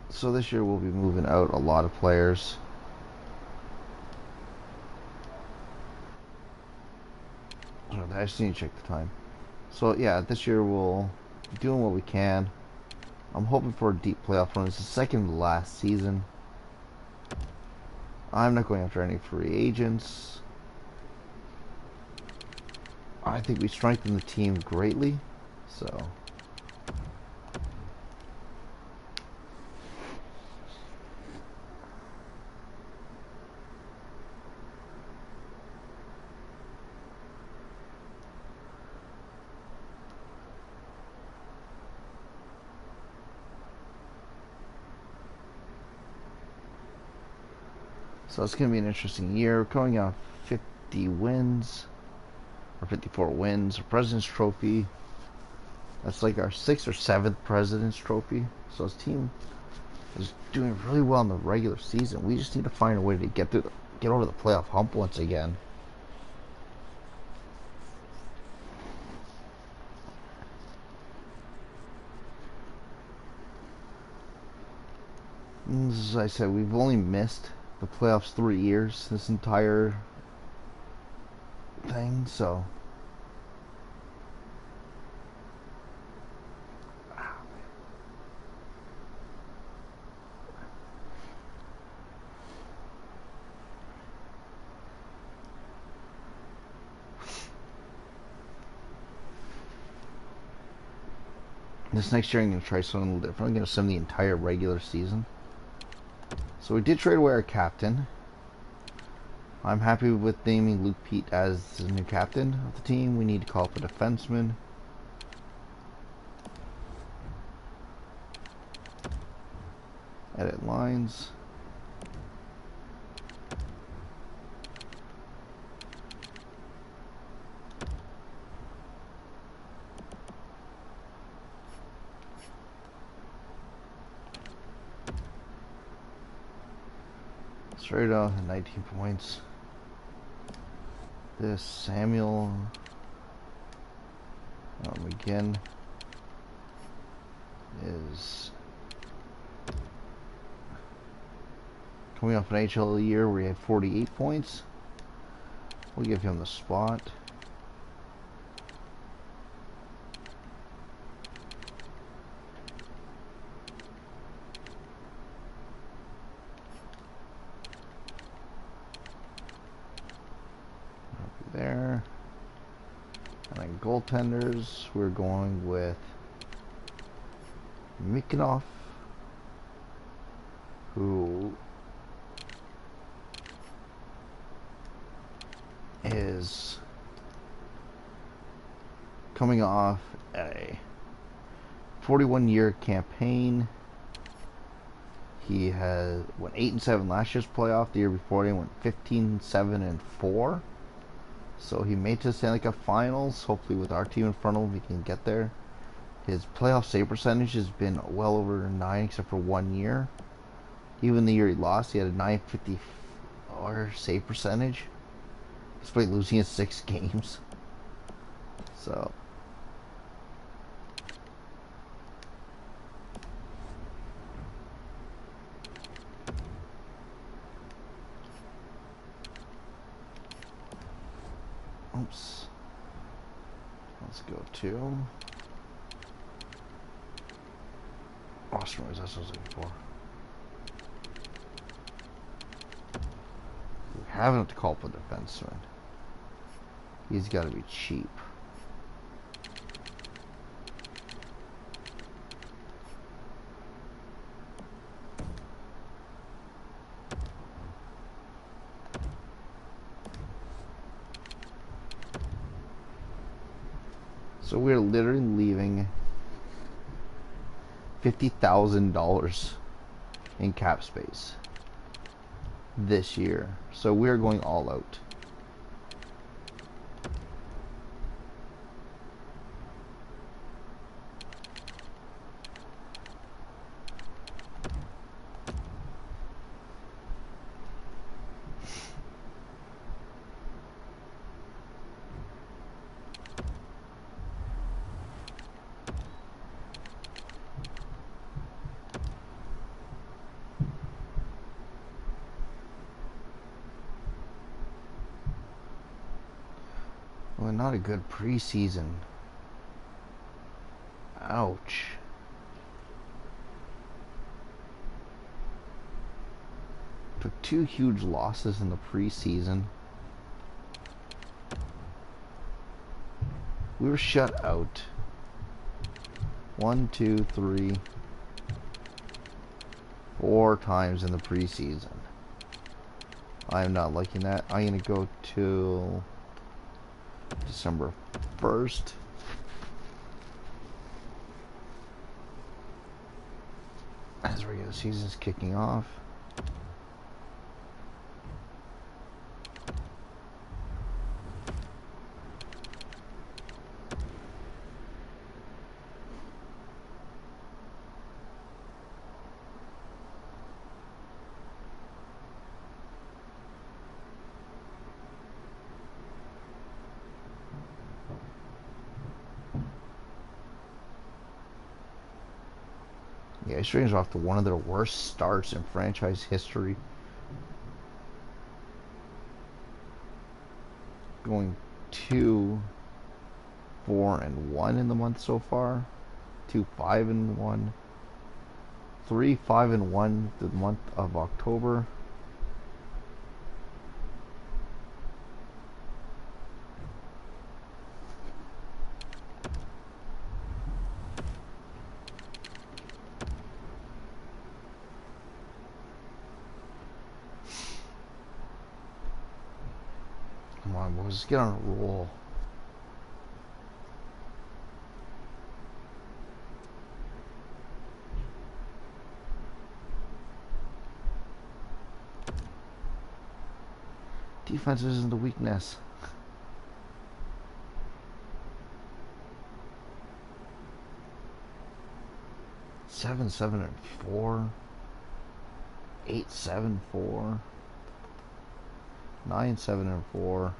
So this year we'll be moving out a lot of players. I just need to check the time. So yeah, this year we'll be doing what we can. I'm hoping for a deep playoff run. It's the second to last season. I'm not going after any free agents. I think we strengthened the team greatly. So it's going to be an interesting year. We're coming out 50 wins, or 54 wins, a President's Trophy. That's like our 6th or 7th President's Trophy. So his team is doing really well in the regular season. We just need to find a way to get over the playoff hump once again. As I said, we've only missed the playoffs 3 years this entire thing, so this next year I'm going to try something a little different. I'm going to sim the entire regular season. So we did trade away our captain. I'm happy with naming Luke Pete as the new captain of the team. We need to call up a defenseman. Edit lines. Straight 19 points. This Samuel McGinn is coming off an NHL year where he had 48 points. We'll give him the spot. There. And then goaltenders, we're going with Mikinoff, who is coming off a 41-year campaign. He has went 8-7 last year's playoff. The year before he went 15-7-4. So he made it to the Stanley Cup Finals. Hopefully with our team in front of him, he can get there. His playoff save percentage has been well over 9, except for 1 year. Even the year he lost, he had a 950 save percentage, despite losing his 6 games. So oops. Let's go to Austin Royce. That's what I was looking for. We haven't to call up a defenseman. He's got to be cheap. So we're literally leaving $50,000 in cap space this year. So we're going all out. Well, not a good preseason. Ouch. Took 2 huge losses in the preseason. We were shut out 1, 2, 3, 4 times in the preseason. I'm not liking that. I'm going to go to December 1st. As regular season's kicking off. Yeah, Ice Rangers off to one of their worst starts in franchise history. Going 2-4-1 in the month so far. 2-5-1. 3-5-1 the month of October. Come on, boys, let's get on a roll. Defense isn't the weakness. Seven, 7-4, 8-7-4, 9-7-4.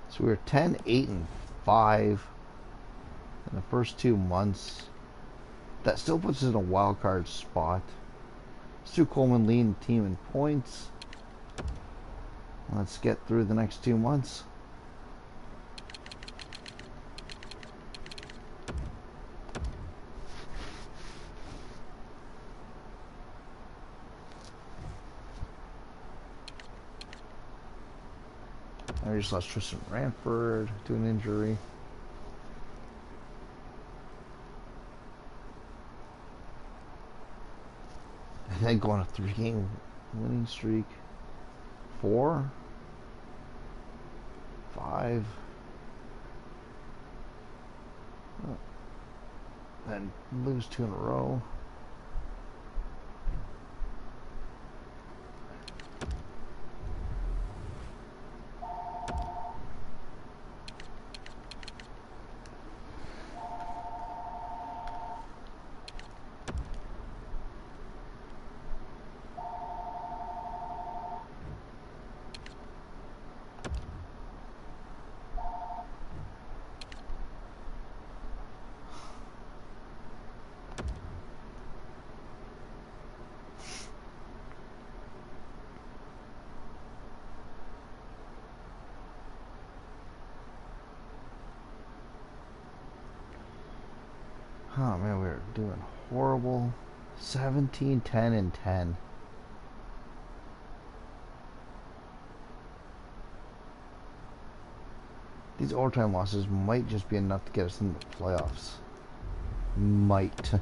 So we were 10-8-5 in the first 2 months. That still puts us in a wild card spot. Stu Coleman leading the team in points. Let's get through the next 2 months. I just lost Tristan Ranford to an injury. And then go on a 3-game winning streak. 4, 5. Then lose 2 in a row. Oh man, we were doing horrible. 17-10-10. These overtime losses might just be enough to get us into the playoffs. Might.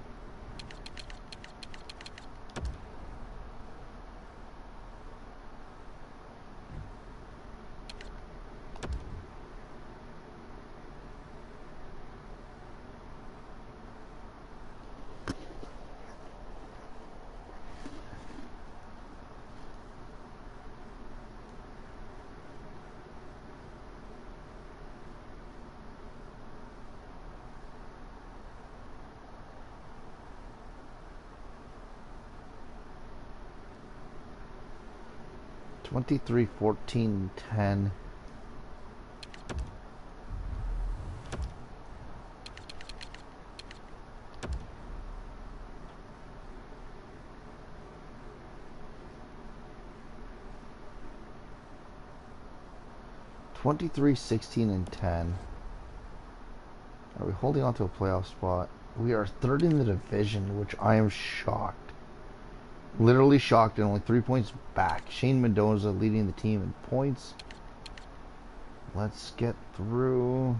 Twenty-three, 14, 10. Twenty-three, 16, and 10. Are we holding on to a playoff spot? We are third in the division, which I am shocked. Literally shocked and only 3 points back. Shane Mendoza leading the team in points. Let's get through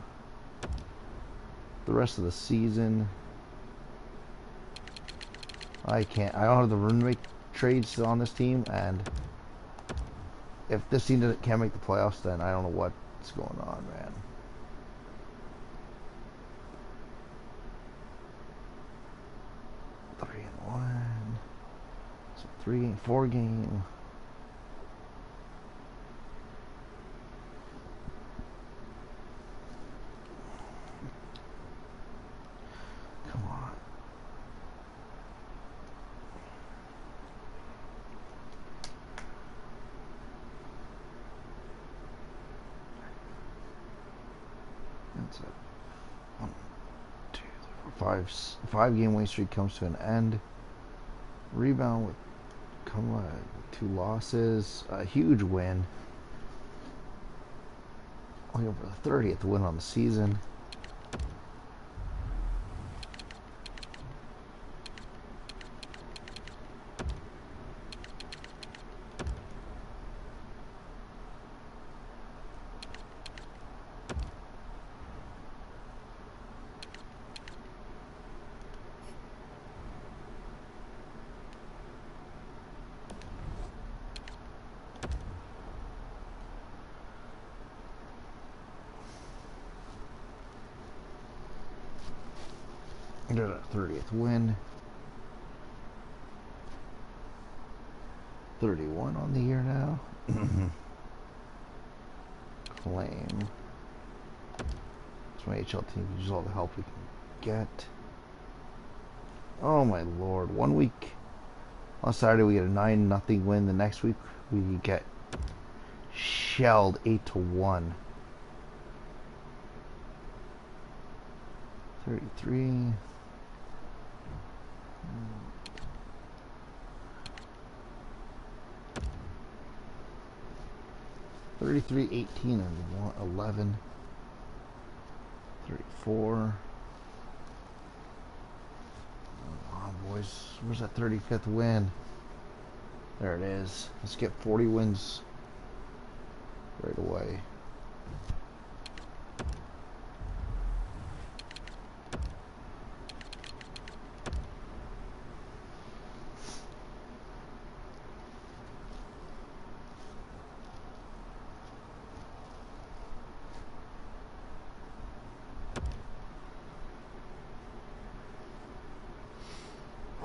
the rest of the season. I don't have the roommate trades on this team, and if this team can't make the playoffs, then I don't know what's going on, man. Three and 1. So 4 game. Come on. That's it. 1, 2, 3, 4, 5. 5-game winning streak comes to an end. Rebound with 2 losses. A huge win. Only over the 30th win on the season. Under the 30th win. 31 on the year now. Claim. It's my HL team. Use all the help we can get. Oh my lord. 1 week. On Saturday we get a 9-0 win. The next week we get shelled 8-1. 33. 33, 18, and 11. 34. Come on, boys. Where's that 35th win? There it is. Let's get 40 wins right away.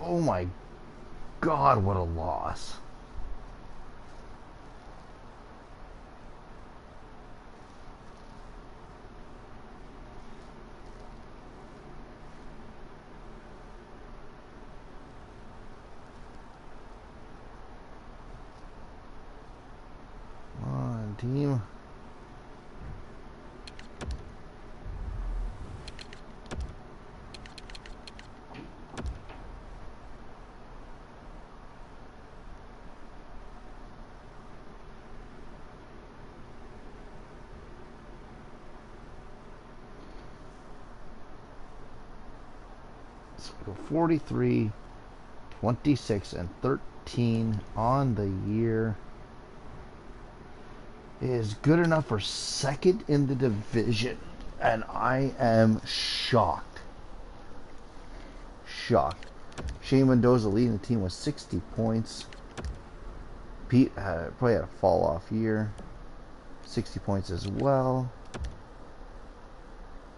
Oh my god, what a loss. Come on, team. Let's go 43, 26, and 13 on the year. Is good enough for second in the division, and I am shocked. Shocked. Shane Mendoza leading the team with 60 points. Pete probably had a fall off year, 60 points as well.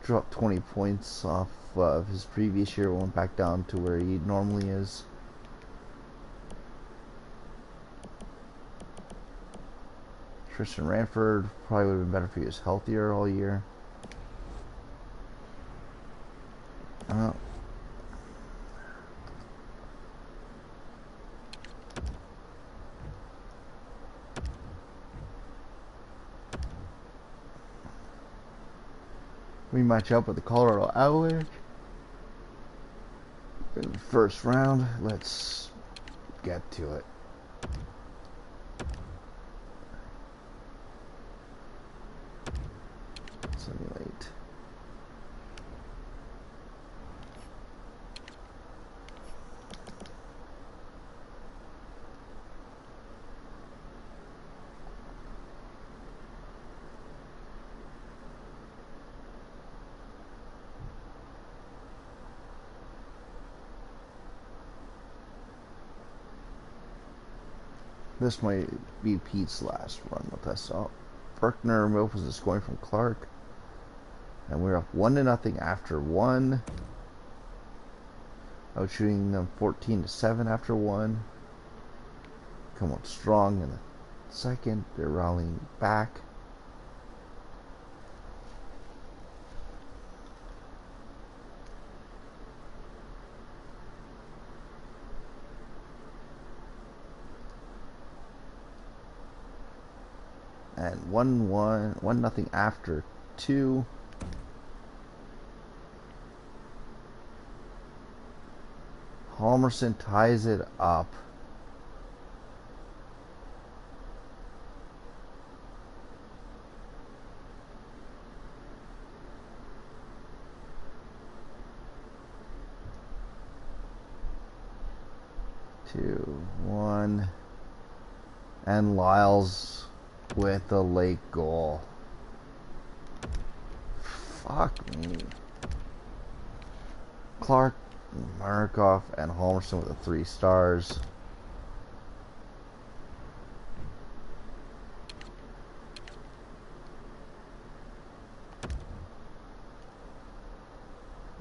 Dropped 20 points off of his previous year, went back down to where he normally is. Tristan Ranford probably would have been better if he was healthier all year. We match up with the Colorado Avalanche in the first round. Let's get to it. Simulate. This might be Pete's last run with us. Oh, Berkner opens the scoring from Clark. And we're up 1-0 after one. Out shooting them 14-7 after one. Come out strong in the second. They're rallying back. And 1-0 after two. Halmerson ties it up. Two, one, and Lyles with the late goal. Fuck me. Clark, Markov, and Halmerson with the 3 stars.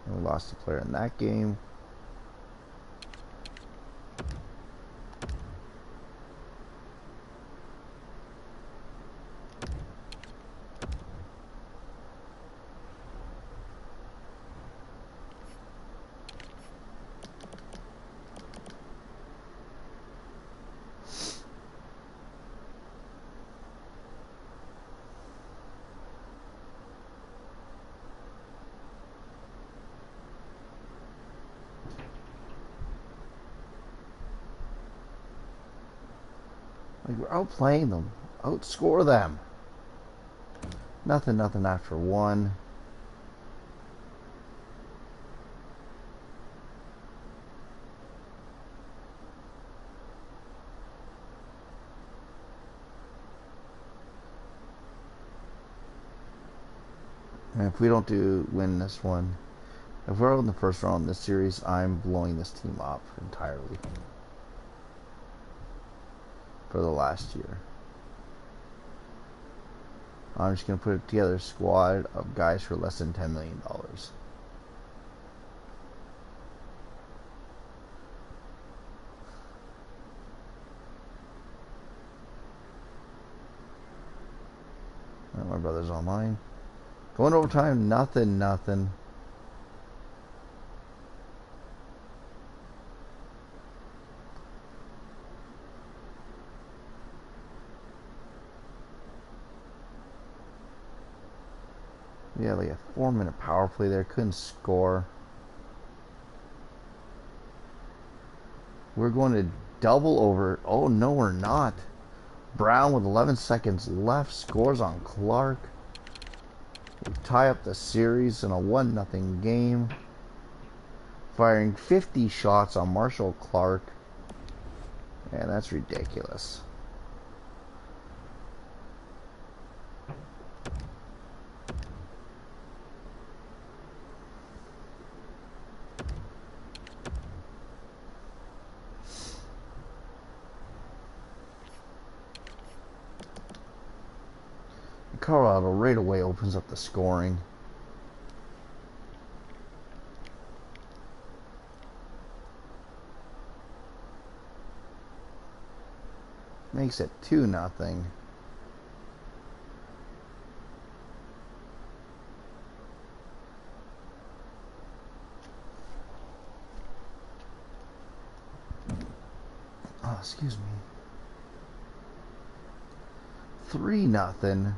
And we lost a player in that game. Like, we're outplaying them. Outscore them. Nothing after one. And if we don't win this one, if we're out in the first round in this series, I'm blowing this team up entirely for the last year. I'm just going to put together a squad of guys for less than $10 million. My brother's online. Going overtime, nothing. Yeah, like a 4-minute power play there. Couldn't score. We're going to double over. Oh, no, we're not. Brown with 11 seconds left scores on Clark. We tie up the series in a 1-0 game. Firing 50 shots on Marshall Clark. And that's ridiculous. Colorado right away opens up the scoring. Makes it 2-0. Oh, excuse me. 3-0.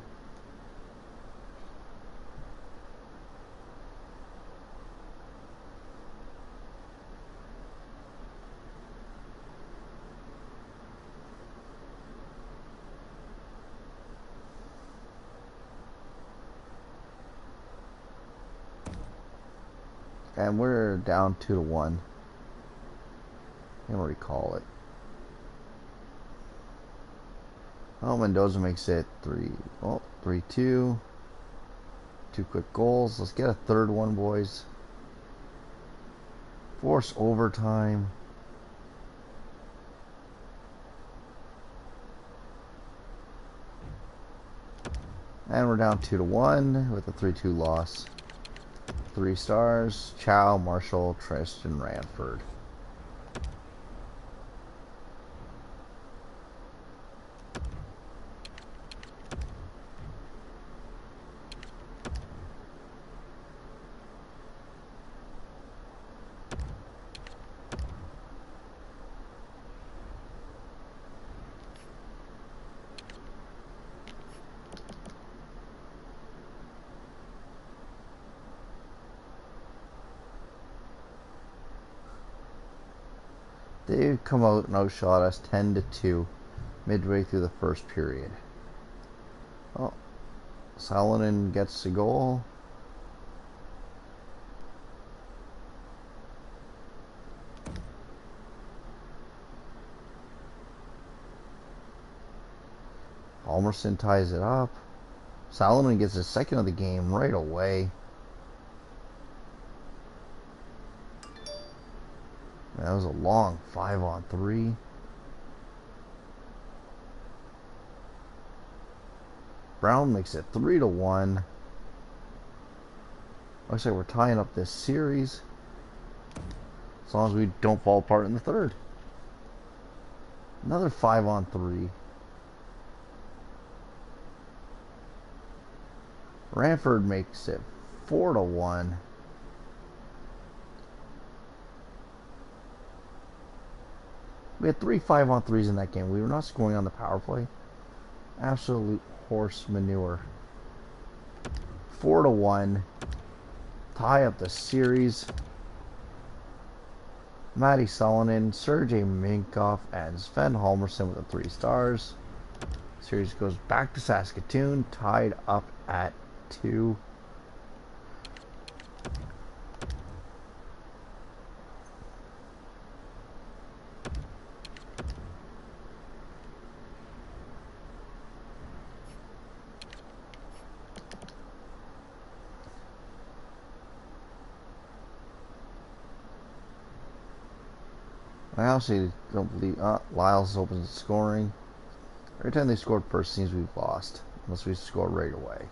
And we're down 2-1. Can't recall it. Oh, Mendoza makes it 3-2. 2 quick goals. Let's get a third one, boys. Force overtime. And we're down 2-1 with a 3-2 loss. 3 stars. Chow, Marshall, Tristan, Ranford. They've come out and outshot us 10-2 midway through the first period. Oh, Salonen gets a goal. Almerson ties it up. Salonen gets his second of the game right away. That was a long 5-on-3. Brown makes it 3-1. Looks like we're tying up this series. As long as we don't fall apart in the third. Another 5-on-3. Ranford makes it 4-1. We had 3 5-on-3s in that game. We were not scoring on the power play. Absolute horse manure. 4-1. Tie up the series. Matty Solonin, Sergei Minkov, and Sven Halmerson with the 3 stars. Series goes back to Saskatoon, tied up at 2. I honestly don't believe Lyles opens scoring. Every time they scored first, seems we've lost. Unless we score right away.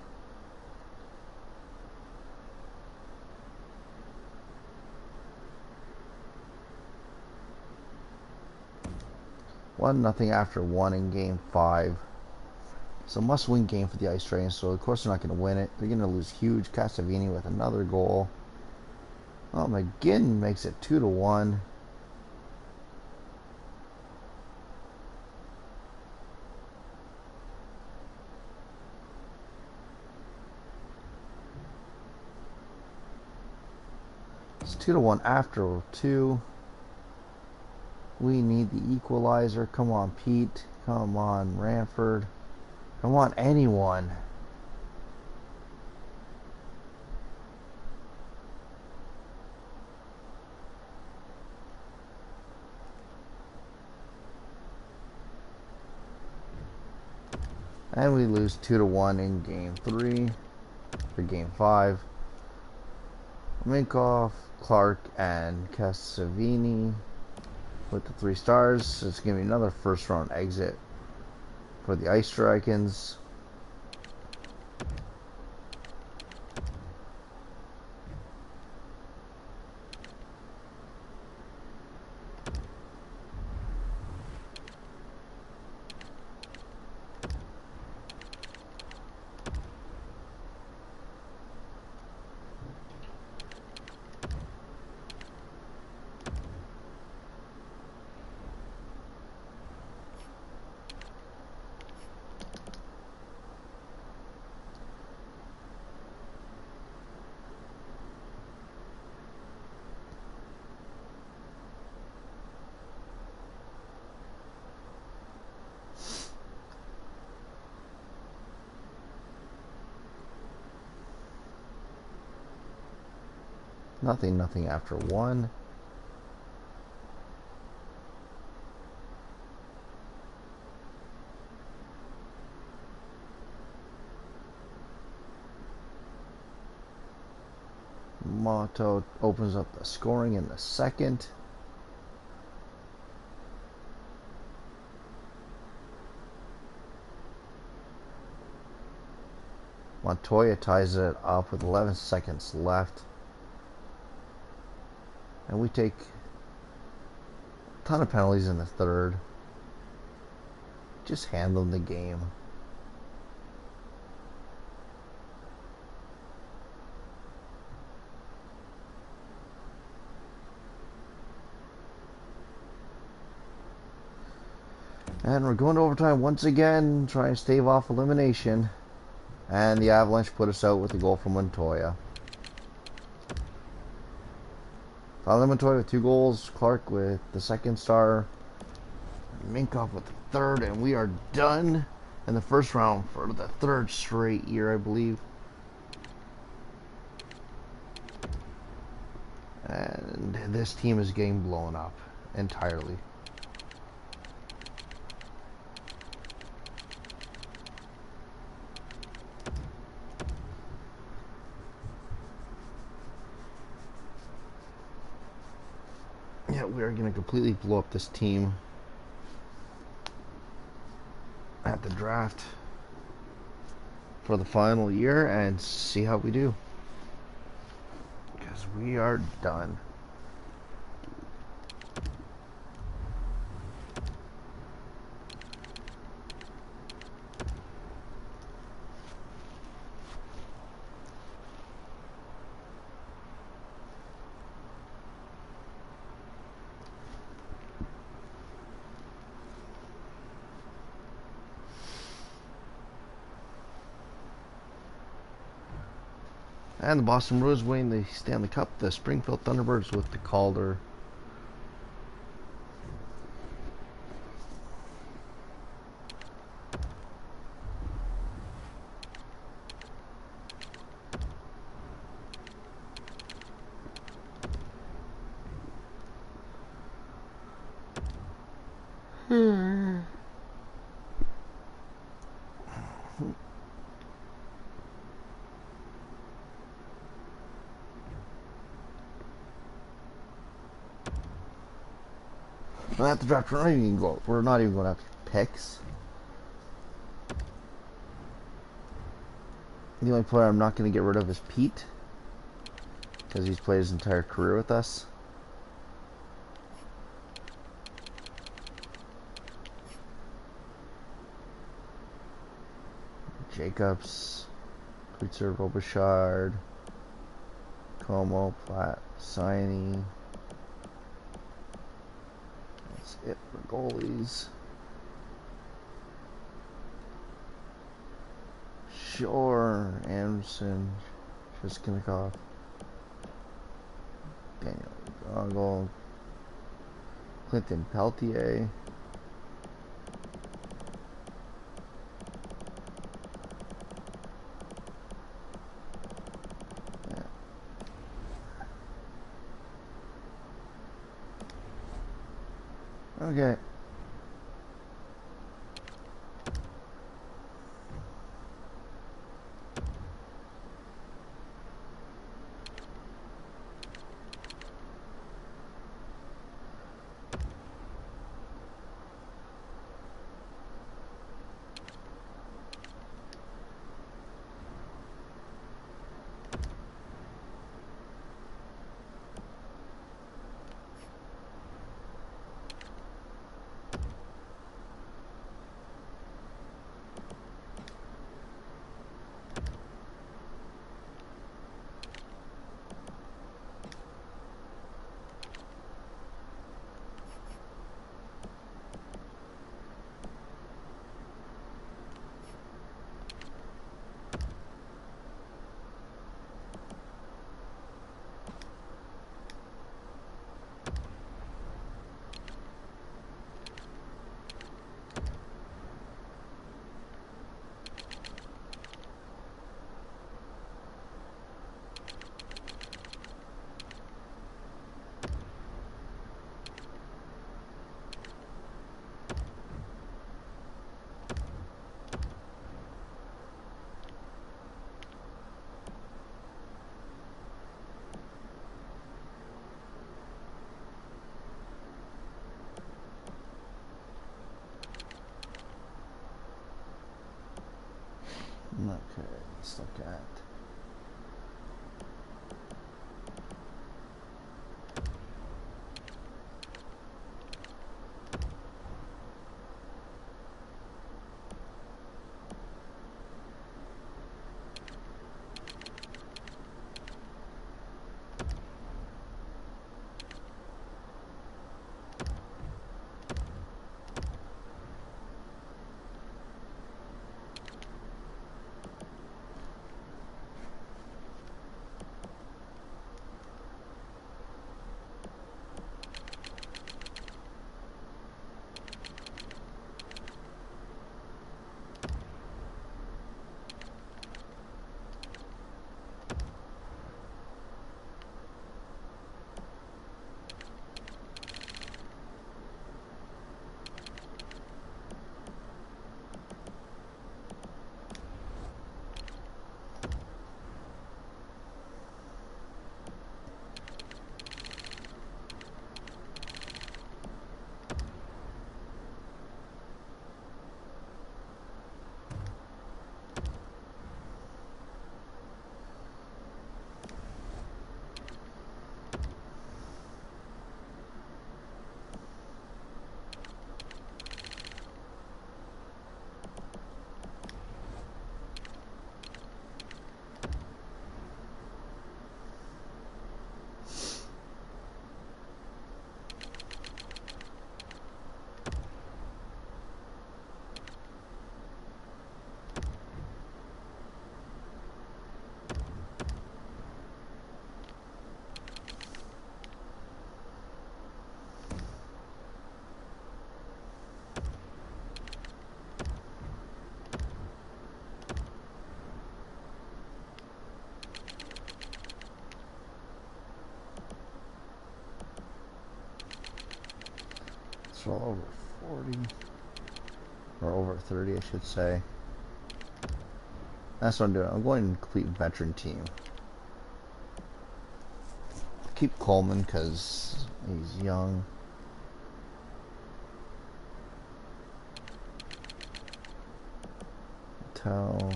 One nothing after 1 in Game 5. It's a must-win game for the Ice Dragons, so of course they're not going to win it. They're going to lose huge. Castavini with another goal. Oh, McGinn makes it 2-1. It's 2-1 after 2. We need the equalizer. Come on, Pete. Come on, Ranford. Come on, anyone. And we lose 2-1 in Game 3. For Game 5. Minkoff, Clark, and Casavini with the 3 stars. It's going to be another first round exit for the Ice Dragons. Nothing after 1. Motto opens up the scoring in the second. Montoya ties it up with 11 seconds left. And we take a ton of penalties in the third. Just hand them the game. And we're going to overtime once again, trying to stave off elimination. And the Avalanche put us out with a goal from Montoya. Finally, Montoya with 2 goals. Clark with the 2nd star. Minkoff with the 3rd. And we are done in the first round for the 3rd straight year, I believe. And this team is getting blown up entirely. Yeah, we are going to completely blow up this team at the draft for the final year and see how we do. Because we are done. And the Boston Bruins win the Stanley Cup. The Springfield Thunderbirds with the Calder We're not the draft. We're not even going after picks. The only player I'm not going to get rid of is Pete, because he's played his entire career with us. Jacobs, Kutzer, Robichaud, Como, Platt, Signy. That's it for goalies. Shore, Anderson, Shishkinikoff, Daniel Goggle, Clinton Peltier. Okay. Okay, let's look at so over 40 or over 30, I should say. That's what I'm doing. I'm going to complete veteran team. Keep Coleman because he's young. Hotel.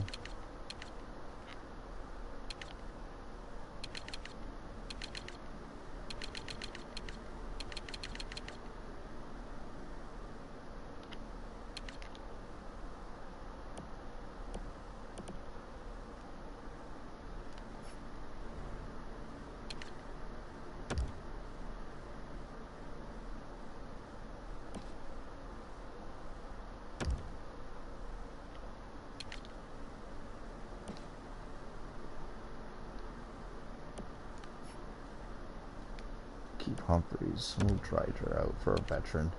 Keep Humphreys. We'll try her out for a veteran.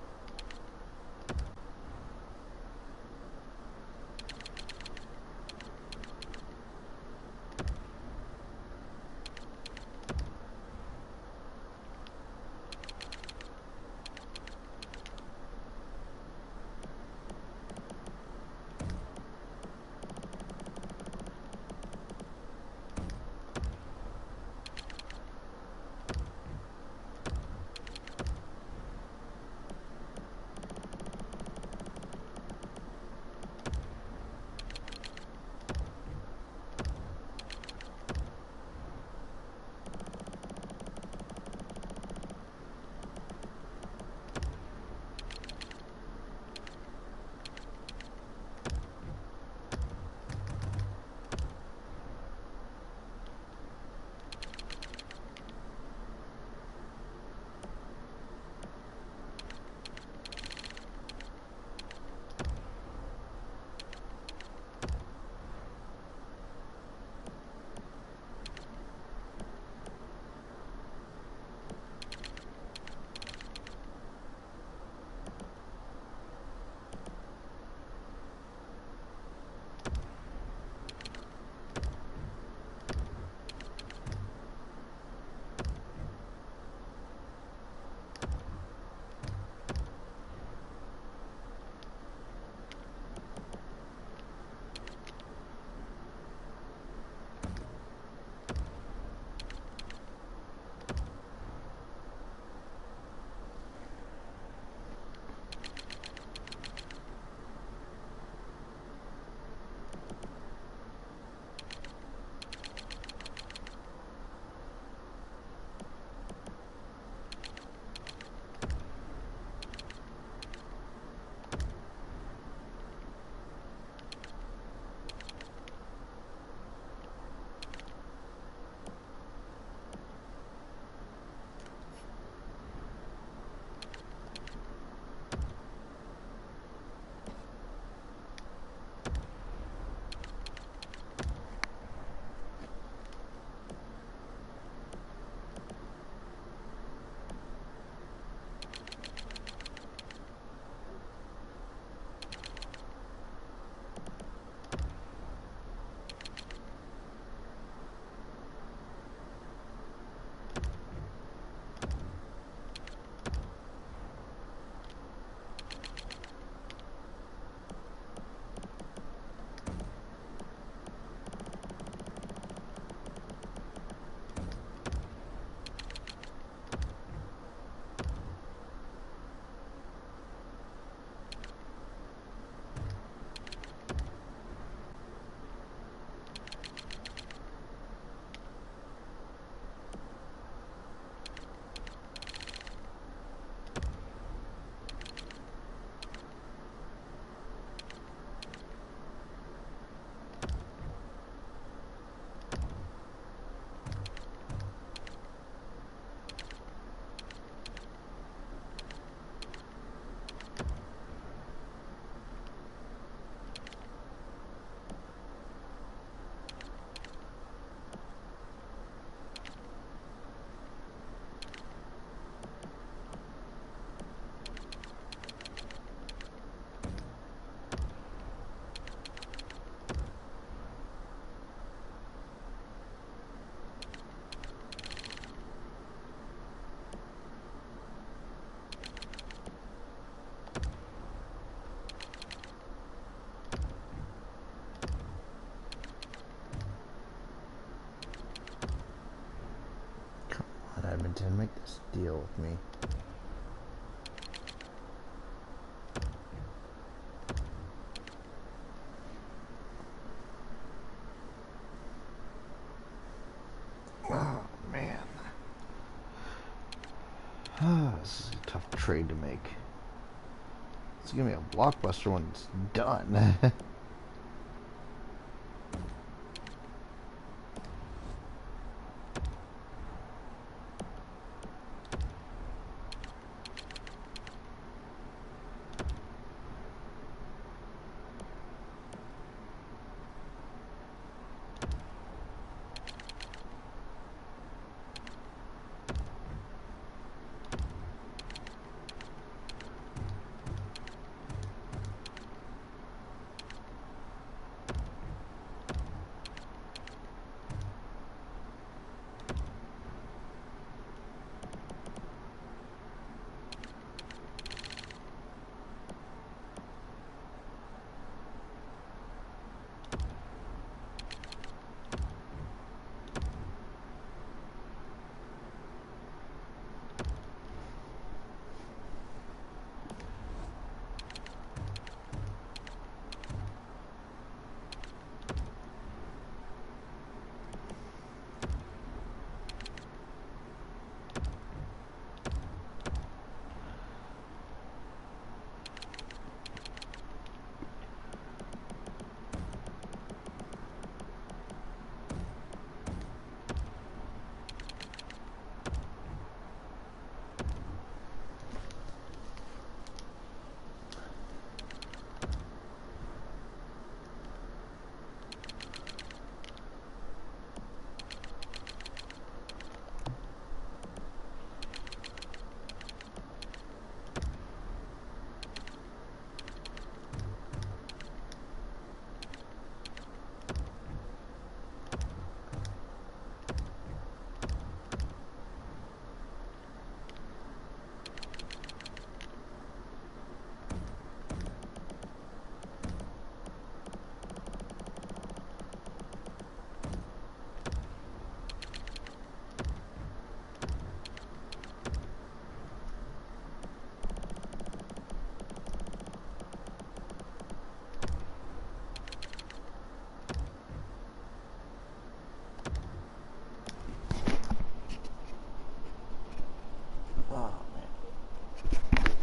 Edmonton, make this deal with me. This is a tough trade to make. It's gonna be a blockbuster when it's done.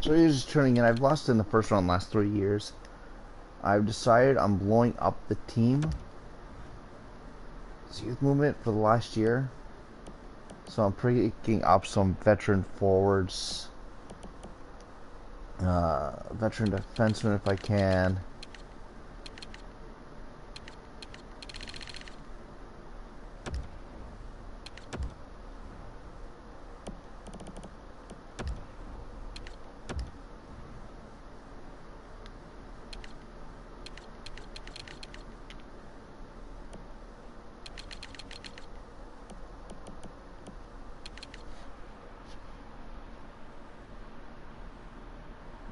So he's just turning in. I've lost in the first round last 3 years. I've decided I'm blowing up the team. It's youth movement for the last year. So I'm picking up some veteran forwards, veteran defensemen if I can.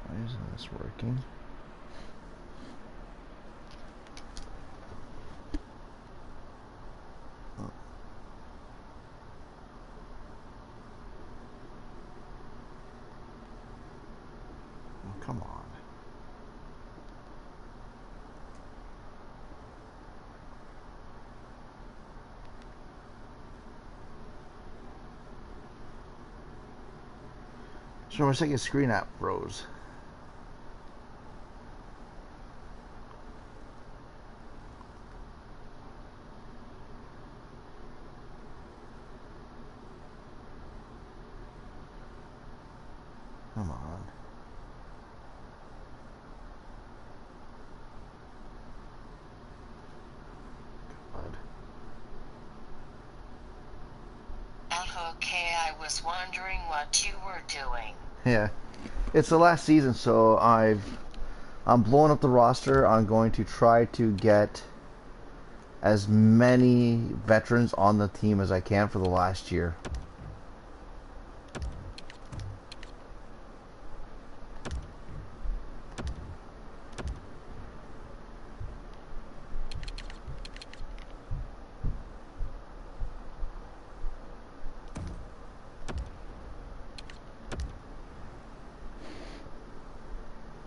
Why isn't this working? Come on. So my second screen app froze. Come on. Okay, I was wondering what you were doing. Yeah, it's the last season, so I'm blowing up the roster. I'm going to try to get as many veterans on the team as I can for the last year.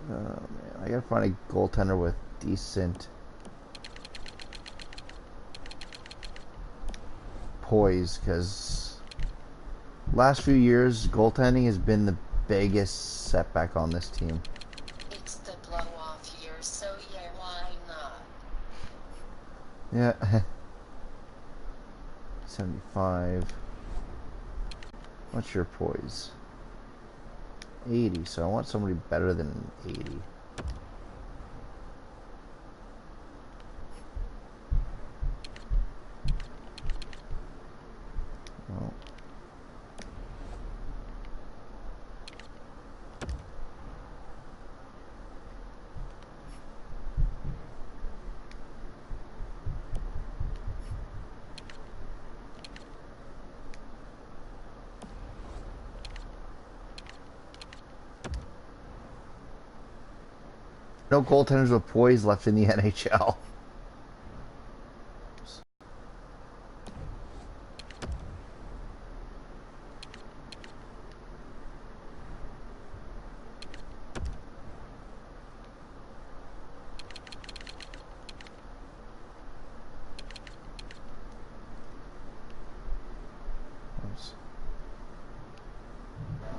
Oh man, I gotta find a goaltender with decent poise, because Last few years, goaltending has been the biggest setback on this team. It's the blow off year, so yeah, why not? Yeah. 75. What's your poise? 80. So I want somebody better than 80. Well, no goaltenders with poise left in the NHL.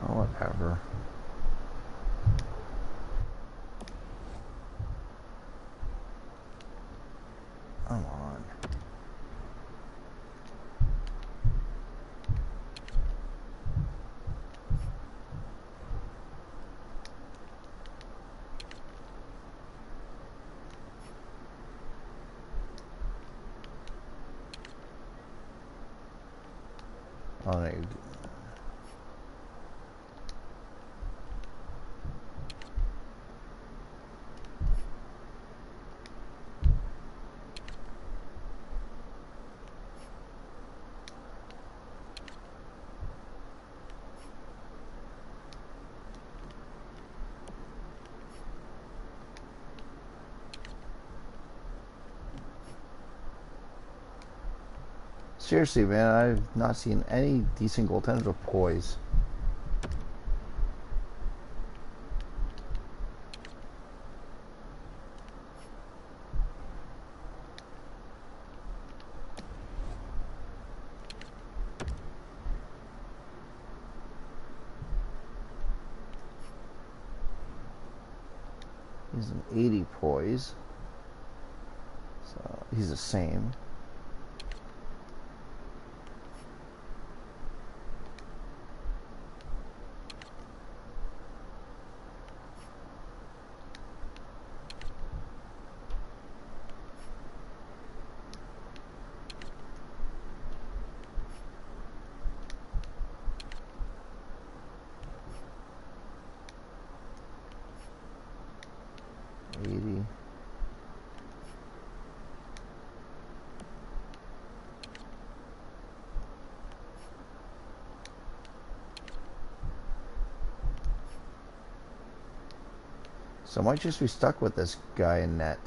Oh, whatever. Come on. Oh, there you go. Seriously, man, I've not seen any decent goaltenders with poise. He's an 80 poise. So he's the same. So I might just be stuck with this guy in net.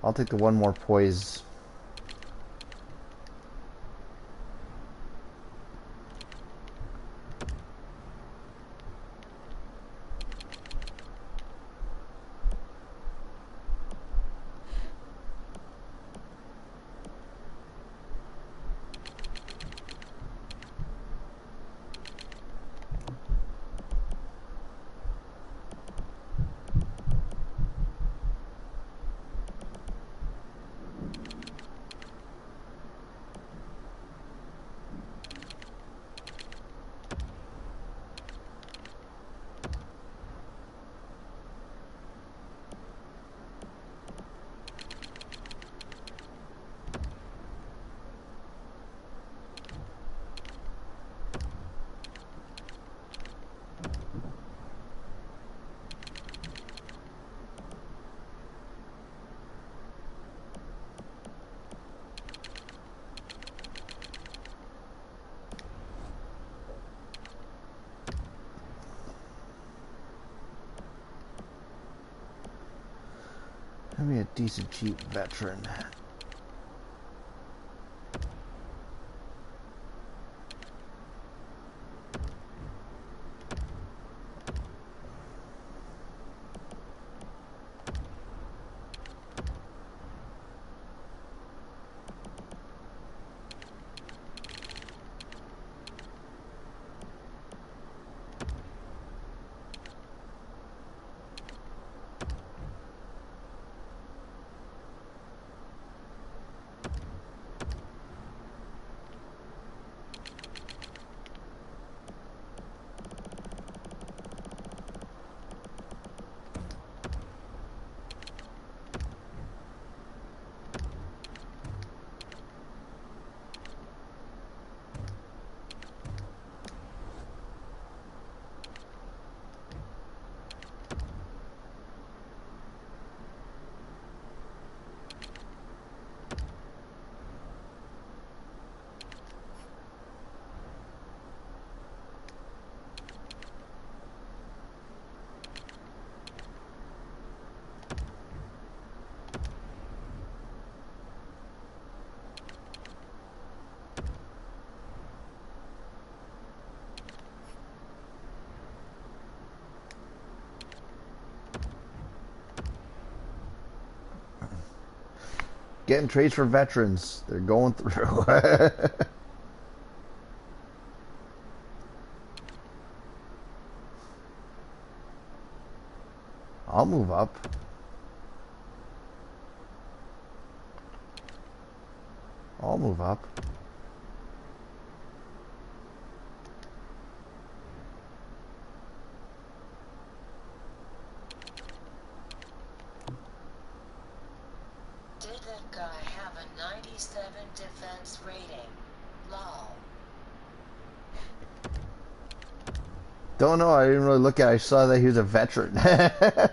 I'll take the one more poise. Give me a decent cheap veteran. Getting trades for veterans. They're going through. I'll move up. I'll move up. Did that guy have a 97 defense rating? Lol. Don't know. I didn't really look at it. I saw that he was a veteran. uh,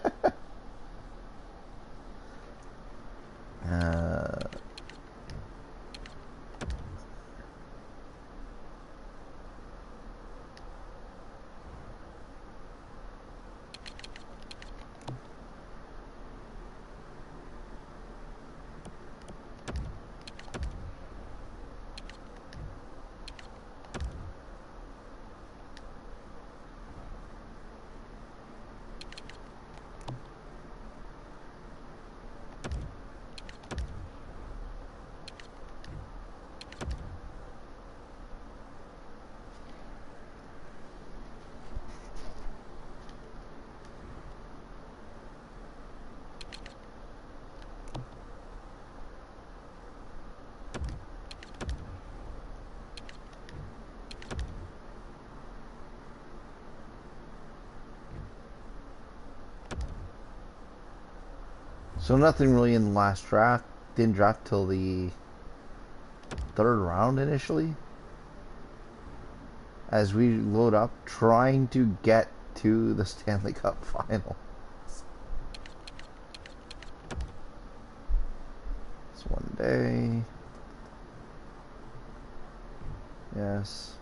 so nothing really in the last draft. Didn't draft till the third round initially. As we load up, trying to get to the Stanley Cup final. It's one day. Yes.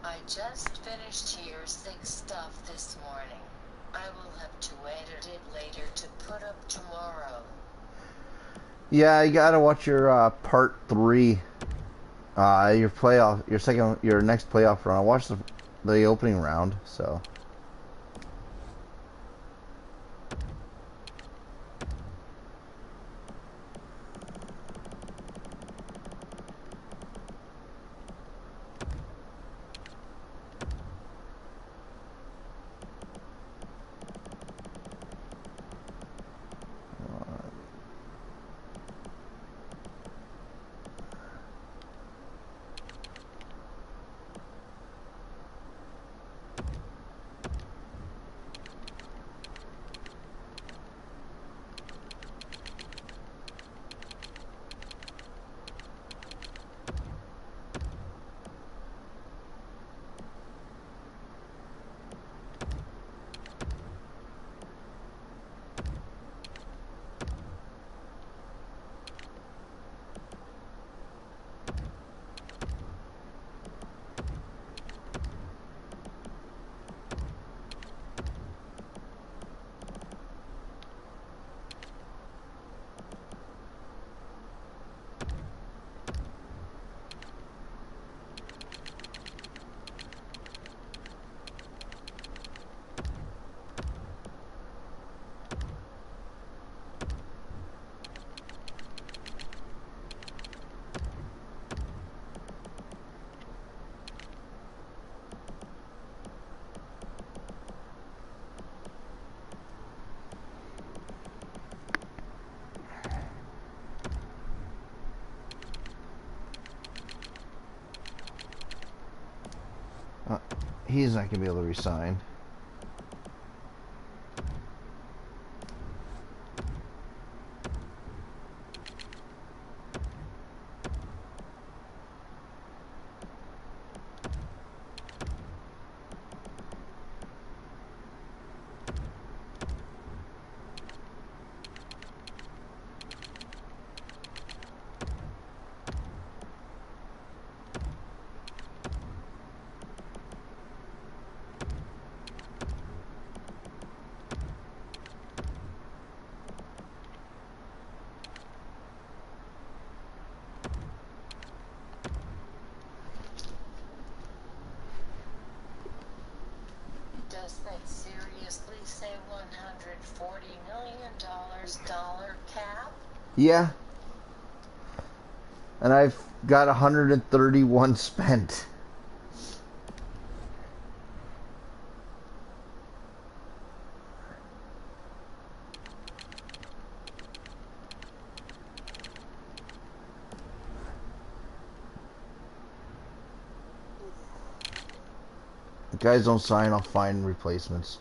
I just finished year 6 stuff this morning. I will have to edit it later to put up tomorrow. Yeah, you gotta watch your part 3. Your playoff, your next playoff round. Watch the opening round. So he's not going to be able to resign. Does that seriously say $140 million dollar cap? Yeah. And I've got 131 spent. If guys don't sign, I'll find replacements.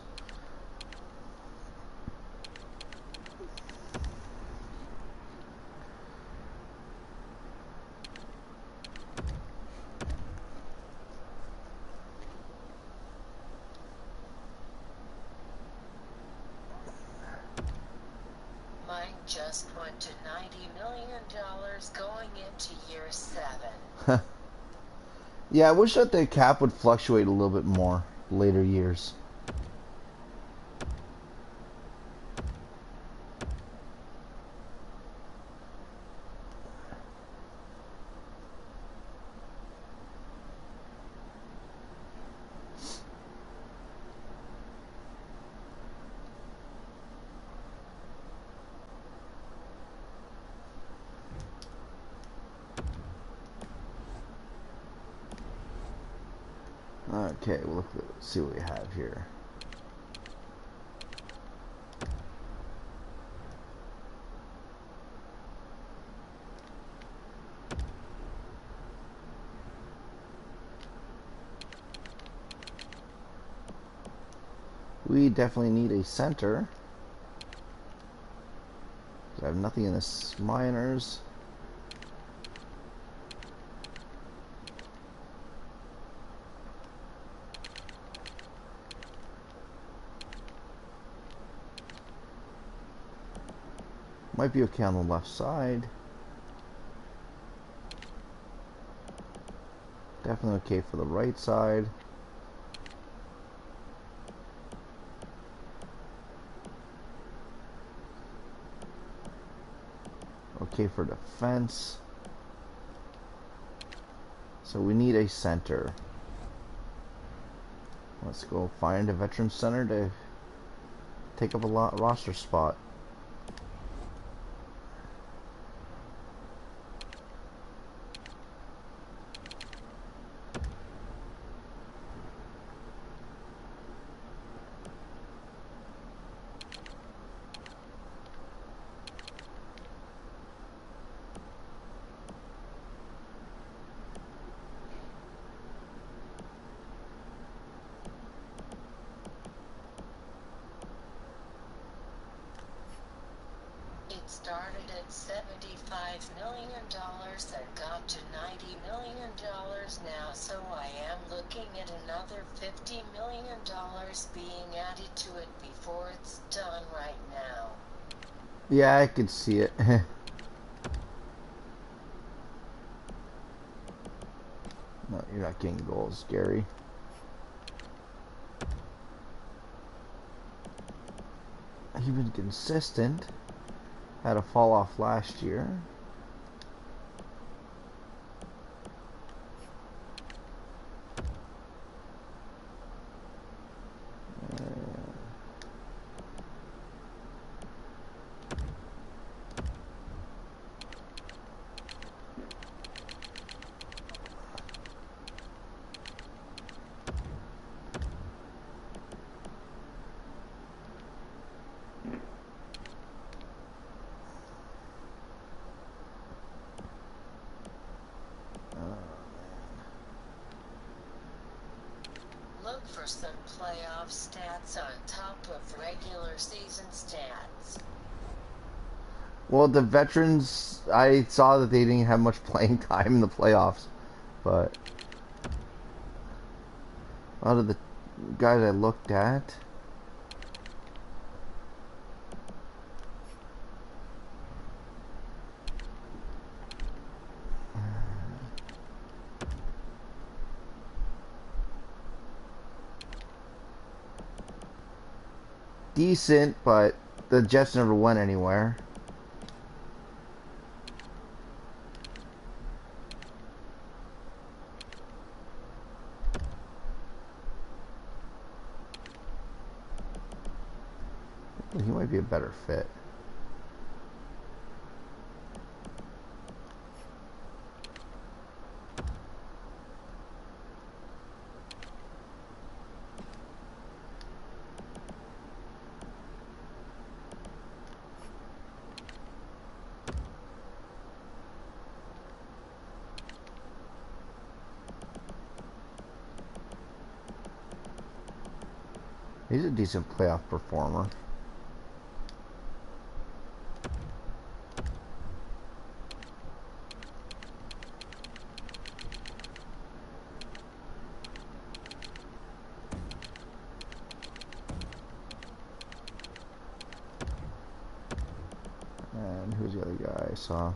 Mine just went to $90 million going into year 7. Yeah, I wish that the cap would fluctuate a little bit more later years. Okay, well, let's see what we have here. We definitely need a center. I have nothing in the minors. Might be okay on the left side. Definitely okay for the right side. Okay for defense. So we need a center. Let's go find a veteran center to take up a roster spot. It started at $75 million and got to $90 million now, so I am looking at another $50 million being added to it before it's done right now. Yeah, I could see it. No, you're not getting goals, Gary. You've been consistent. Had a fall off last year. for some playoff stats on top of regular season stats. Well, the veterans, I saw that they didn't have much playing time in the playoffs, but a lot of the guys I looked at. Decent, but the Jets never went anywhere. He might be a better fit. He's a decent playoff performer. And who's the other guy I saw?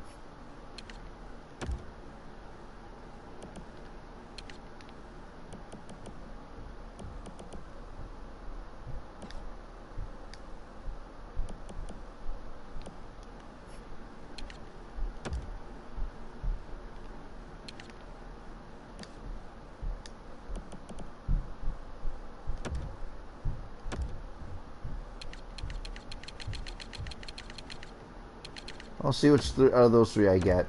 I'll see which out of those three I get.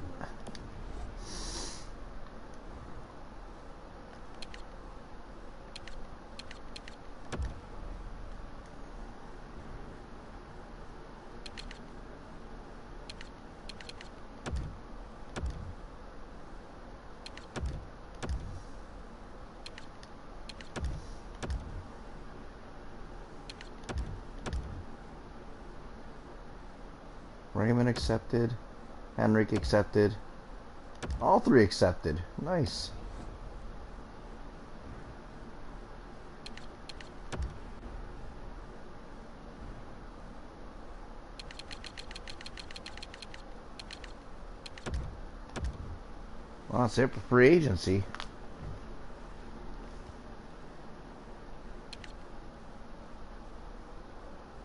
Raymond accepted. Henrik accepted. All three accepted. Nice. Well, that's it for free agency.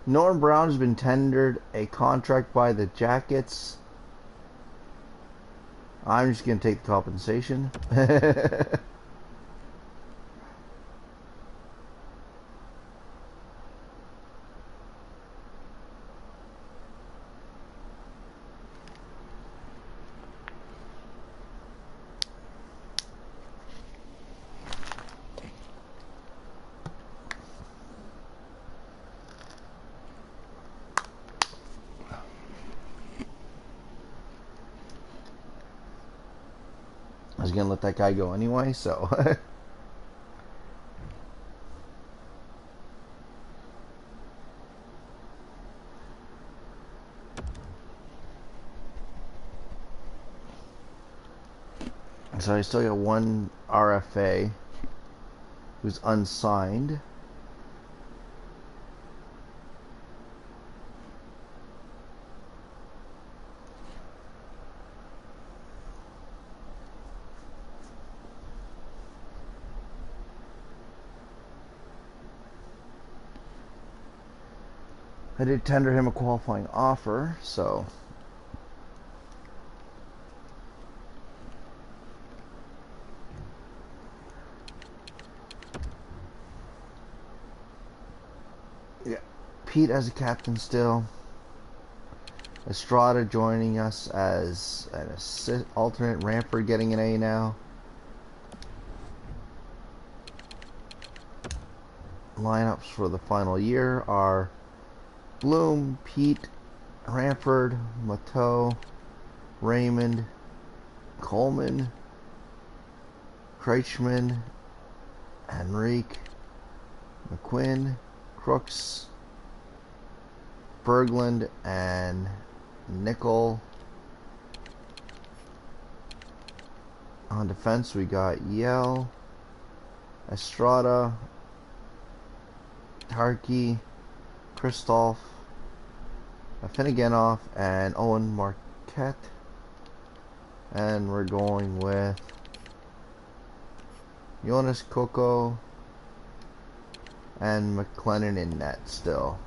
Norm Brown has been tendered a contract by the Jackets. I'm just going to take the compensation. I was going to let that guy go anyway, so. So I still got one RFA who's unsigned. I did tender him a qualifying offer, so yeah. Pete as a captain still. Estrada joining us as an alternate. Rampart getting an A now. Lineups for the final year are Bloom, Pete, Rampart, Mateau, Raymond, Coleman, Kreichman, Henrique, McQuinn, Crooks, Berglund, and Nickel. On defense, we got Yell, Estrada, Tarky, Kristoff, Finneganoff, and Owen Marquette. And we're going with Jonas Coco and McLennan in net still.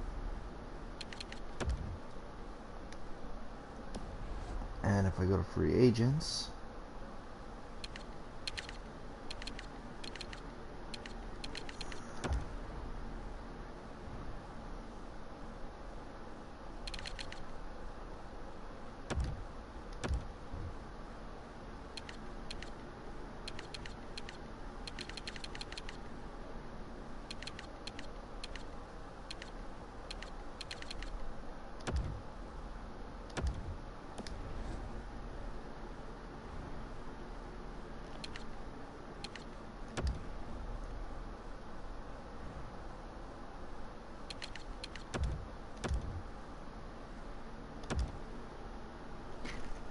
And if I go to free agents,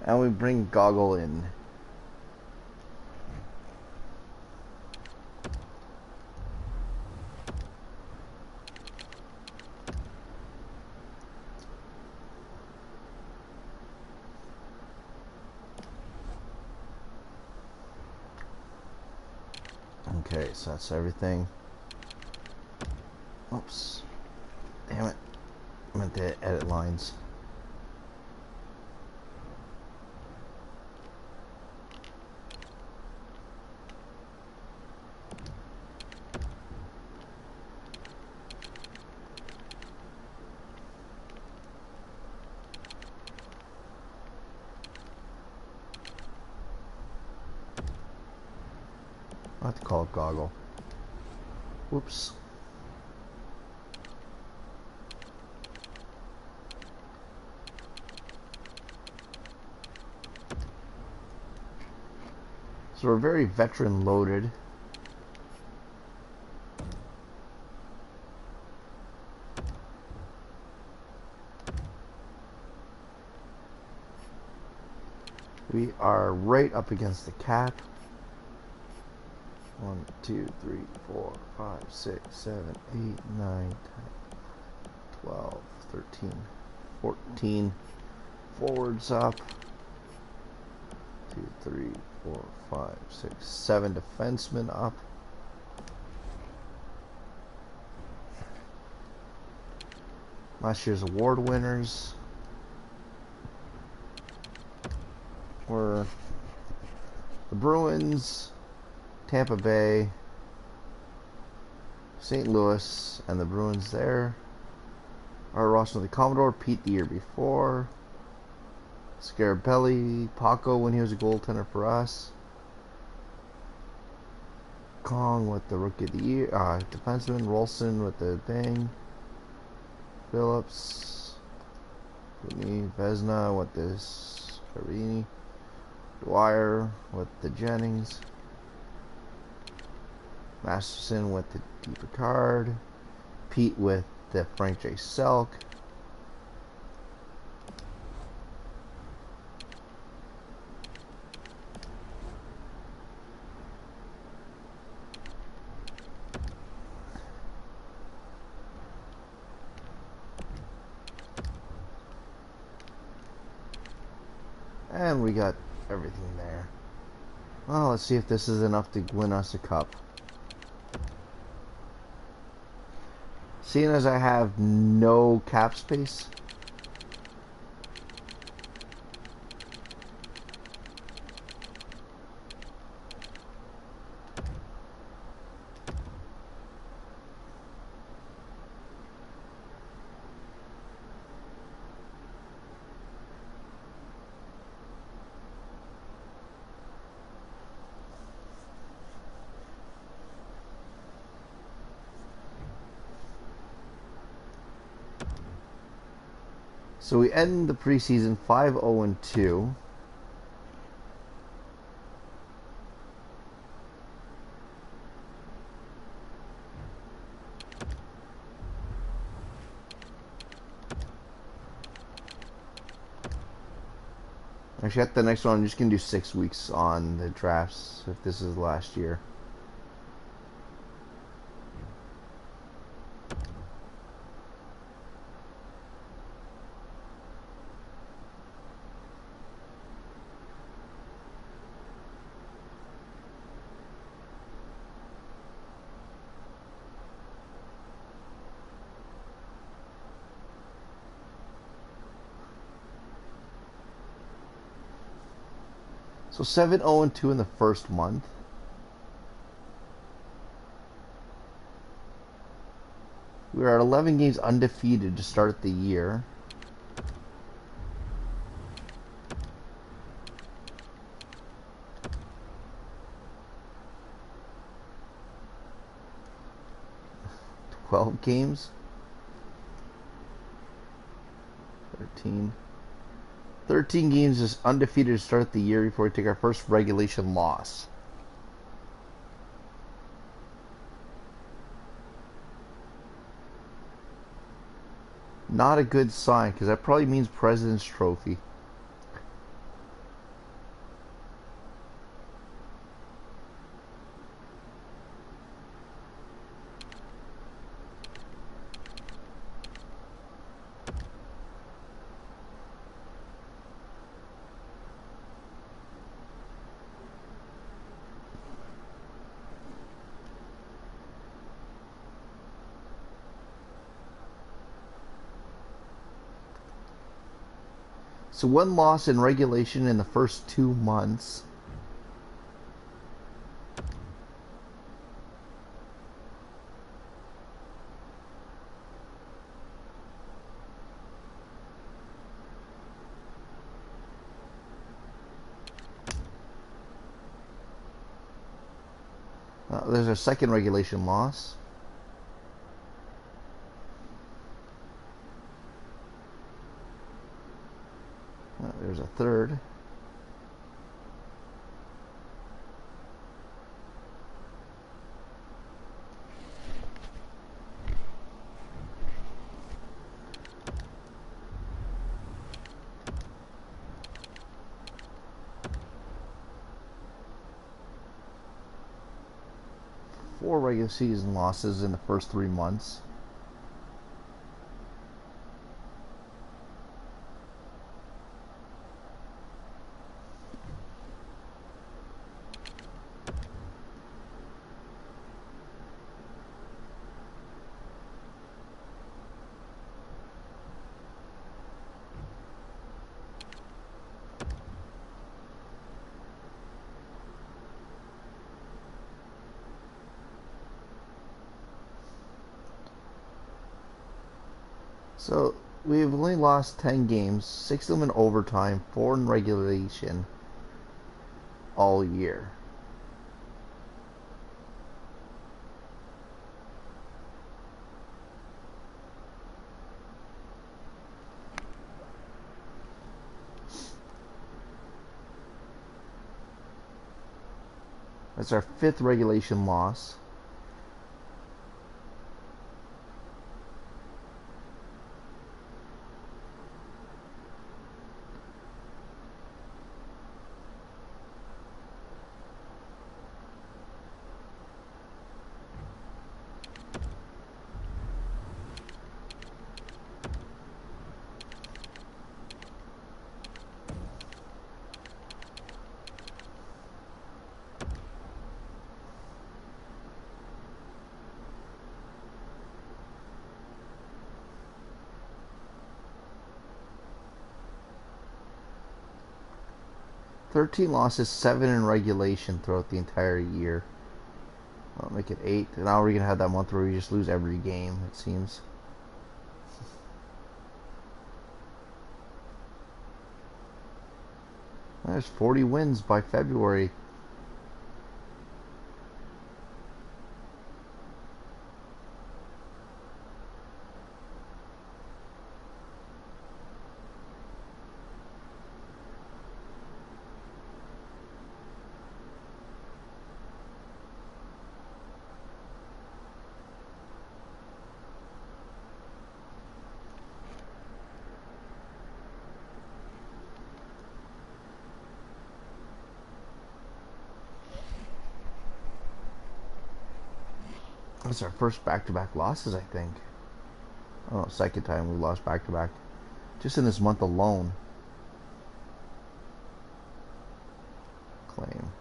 and we bring Goggle in. Okay, so that's everything. Oops. Damn it. I meant to edit lines. I have to call it Goggle. Whoops. So we're very veteran loaded. We are right up against the cap. 1, 2, 3, 4, 5, 6, 7, 8, 9, 10, 12, 13, 14. Forwards up. 2, 3, 4, 5, 6, 7 defensemen up. Last year's award winners were the Bruins, Tampa Bay, St. Louis, and the Bruins there. Our roster of the Commodore, Pete the year before. Scarabelli, Paco when he was a goaltender for us. Kong with the Rookie of the Year, defenseman. Rolson with the thing. Phillips, Whitney, Vesna with this Carini. Dwyer with the Jennings. Masterson with the D. Picard. Pete with the Frank J. Selk. And we got everything there. Well, let's see if this is enough to win us a cup. Seeing as I have no cap space, so we end the preseason 5-0-2. Actually, at the next one, I'm just gonna do 6 weeks on the drafts if this is last year. So 7-0-2 in the first month. We were at 11 games undefeated to start the year. Games. 13. 13 games is undefeated to start the year before we take our first regulation loss. Not a good sign, because that probably means President's Trophy. So 1 loss in regulation in the first 2 months. There's our second regulation loss. There's a third. Four regular season losses in the first 3 months. So we've only lost 10 games, 6 of them in overtime, 4 in regulation all year. That's our 5th regulation loss. "13 losses, 7 in regulation throughout the entire year." I'll make it 8. And now we're going to have that month where we just lose every game, it seems. There's 40 wins by February. That's our first back-to-back losses, I think. Oh, second time we lost back-to-back. Just in this month alone. Claim.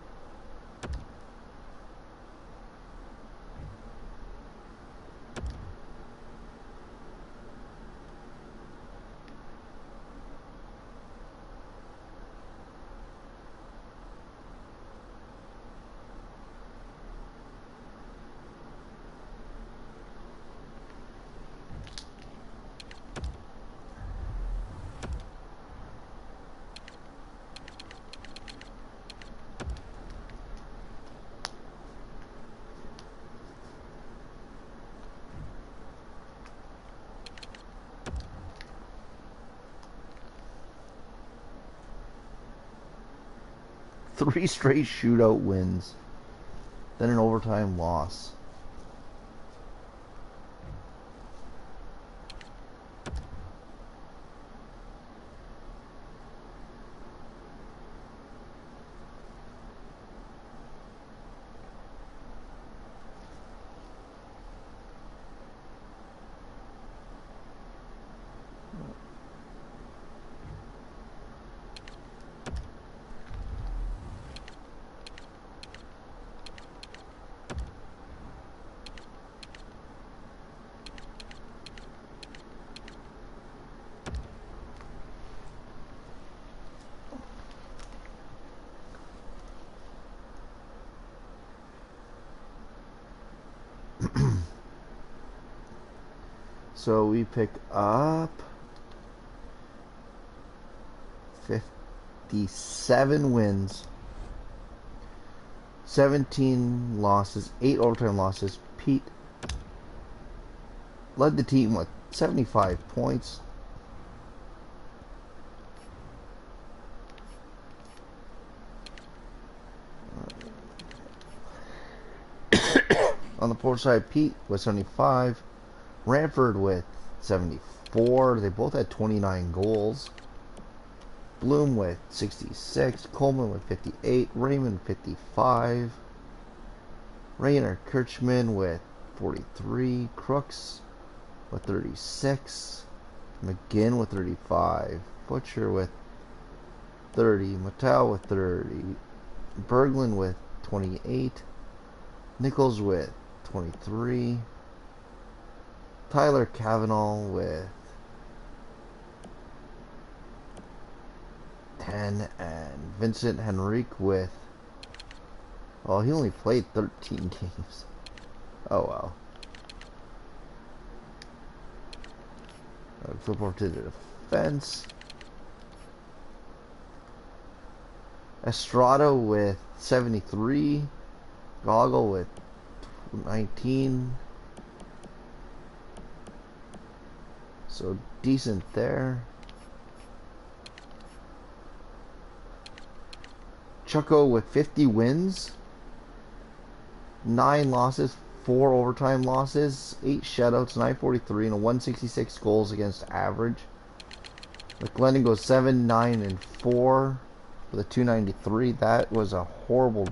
Three straight shootout wins. Then an overtime loss. So we pick up 57 wins, 17 losses, 8 overtime losses. Pete led the team with 75 points. On the poor side, Pete with 75. Ranford with 74. They both had 29 goals. Bloom with 66. Coleman with 58. Raymond 55. Rainer Kirchman with 43. Crooks with 36. McGinn with 35. Butcher with 30. Mattel with 30. Berglund with 28. Nichols with 23. Tyler Cavanaugh with 10. And Vincent Henrique with... well, he only played 13 games. Oh, well. Flip over to the defense. Estrada with 73. Goggle with 19. So decent there. Chucko with 50 wins. 9 losses, 4 overtime losses, 8 shutouts, 943, and a 166 goals against average. McGlennon goes 7, 9, and 4 with a 293. That was a horrible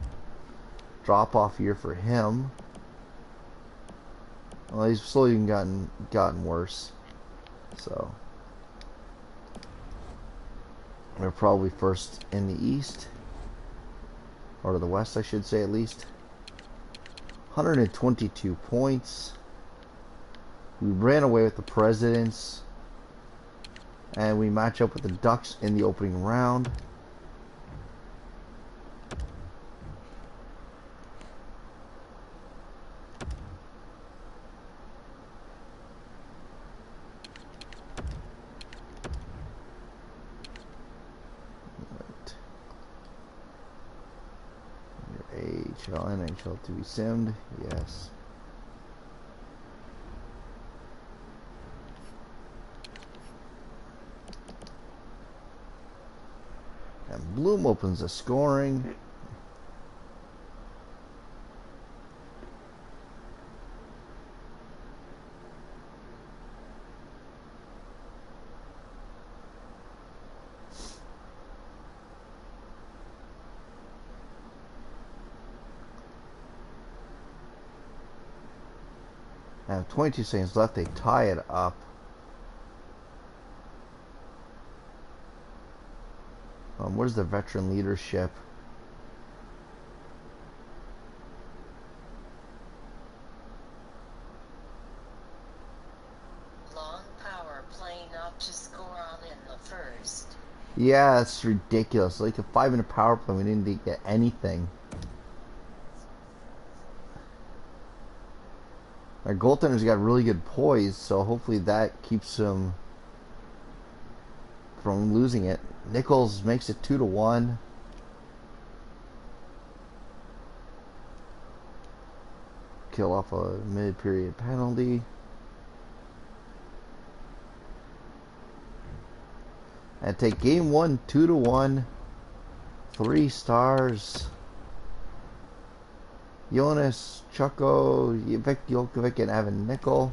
drop-off year for him. Well, he's slowly gotten worse. So we're probably first in the East, or to the West, I should say, at least. 122 points. We ran away with the Presidents, and we match up with the Ducks in the opening round. AHL, NHL to be simmed, yes. And Bloom opens the scoring. 22 seconds left. They tie it up. Where's the veteran leadership? Long power play not to score on in the first. Yeah, it's ridiculous. Like a 5-minute power play, we didn't get anything. Our goaltender's got really good poise, so hopefully that keeps him from losing it. Nichols makes it 2-1. Kill off a mid-period penalty. And take game 1 2-1. 3 stars. Jonas, Chucko, Vic Jokovic, and Evan Nickel.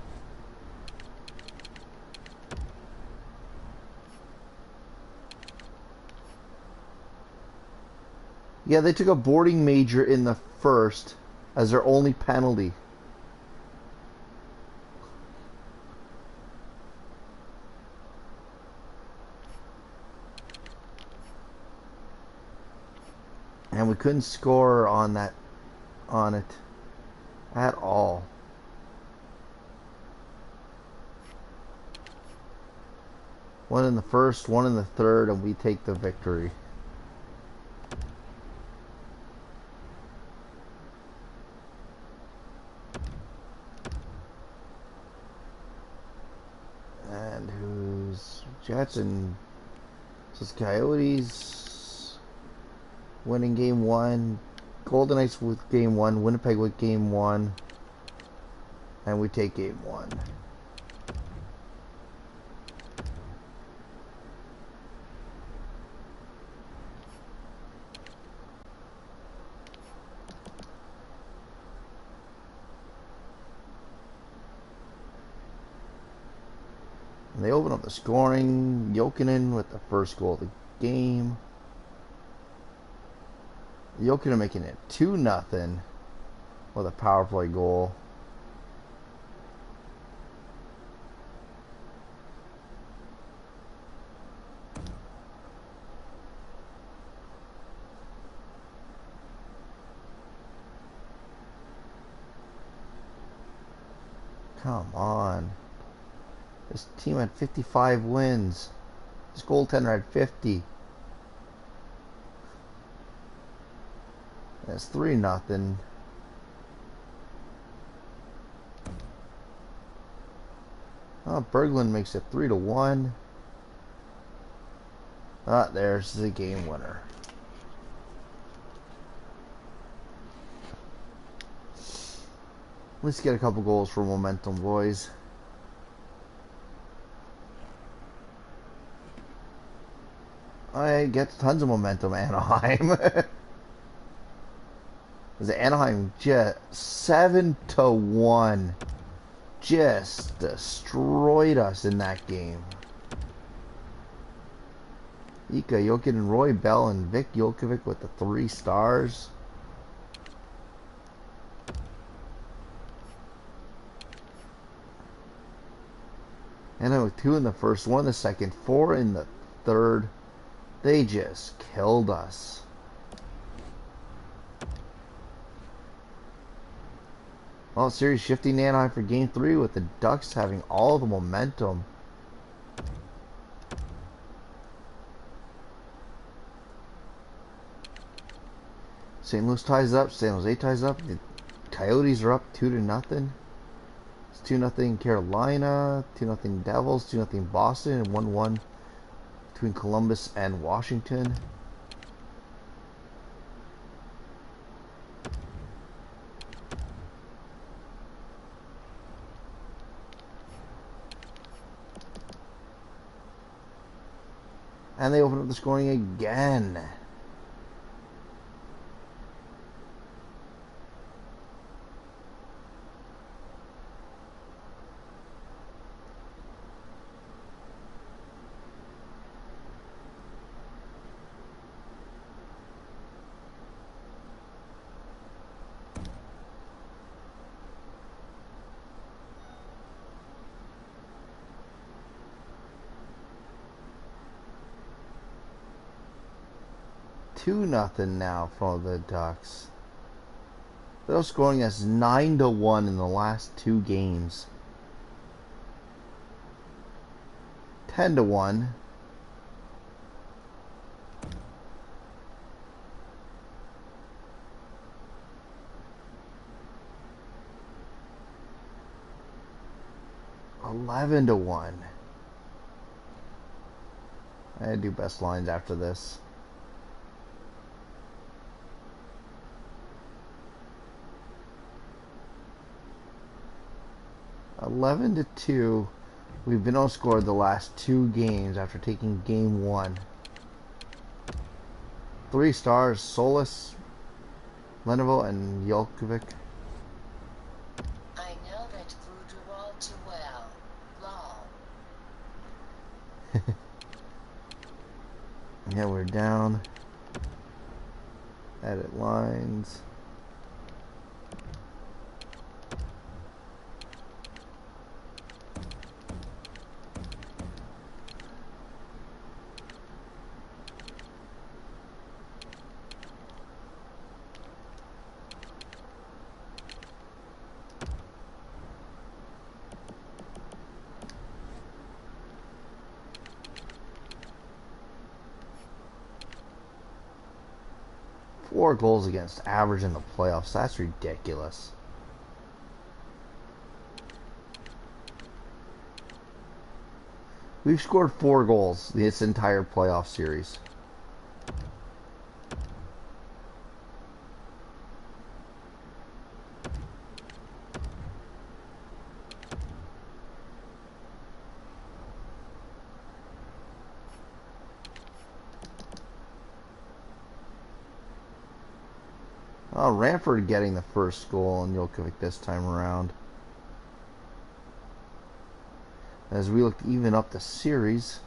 Yeah, they took a boarding major in the first as their only penalty. And we couldn't score on it at all. One in the first, one in the third, and we take the victory. And who's Jets and says Coyotes winning game 1. Golden Knights with game 1. Winnipeg with game 1. And we take game 1. And they open up the scoring. Jokinen with the first goal of the game. Jokinen making it 2-0 with a power play goal. Come on. This team had 55 wins. This goaltender had 50. That's 3-0. Oh, Berglund makes it 3-1. Ah, there's the game winner. Let's get a couple goals for momentum, boys. I get tons of momentum, Anaheim. The Anaheim just 7-1. Just destroyed us in that game. Ika Jokin, Roy Bell, and Vic Jokovic with the 3 stars. And then with 2 in the first, 1 in the second, 4 in the third. They just killed us. Well, series shifting Anaheim for game 3 with the Ducks having all the momentum. St. Louis ties up, San Jose ties up. The Coyotes are up 2-0. It's 2-0 Carolina, 2-0 Devils, 2-0 Boston, and 1-1 between Columbus and Washington. And they open up the scoring again. 2-0 now for the Ducks. They're scoring us 9-1 in the last 2 games. 10-1. $11-1. I do best lines after this. $11-2. We've been outscored the last 2 games after taking game 1. 3 stars: Solis, Lenovo, and Jelkovic. I know that voodoo all too well. Lol. Yeah, we're down. Edit lines. Four goals against average in the playoffs. That's ridiculous. We've scored 4 goals this entire playoff series. Oh, Ranford getting the first goal on Jelkovic this time around. As we look to even up the series,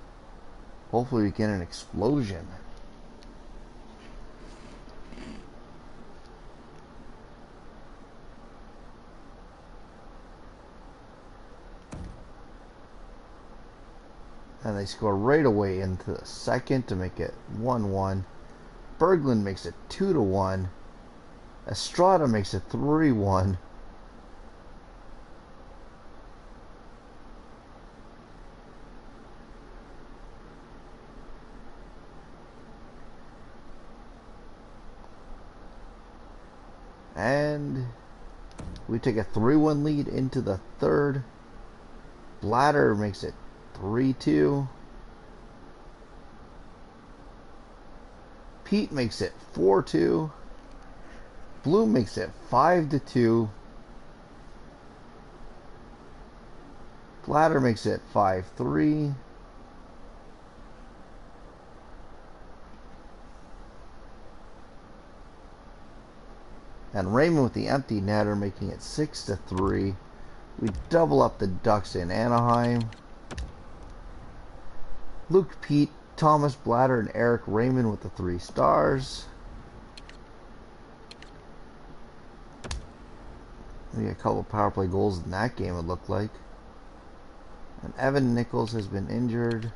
hopefully we get an explosion. And they score right away into the second to make it 1-1. Berglund makes it 2-1. Estrada makes it 3-1. And we take a 3-1 lead into the third. Blatter makes it 3-2. Pete makes it 4-2. Bloom makes it 5-2. Blatter makes it 5-3. And Raymond with the empty netter making it 6-3. We double up the Ducks in Anaheim. Luke, Pete, Thomas, Blatter, and Eric Raymond with the 3 stars. We got a couple of power play goals in that game, it looked like. And Evan Nichols has been injured.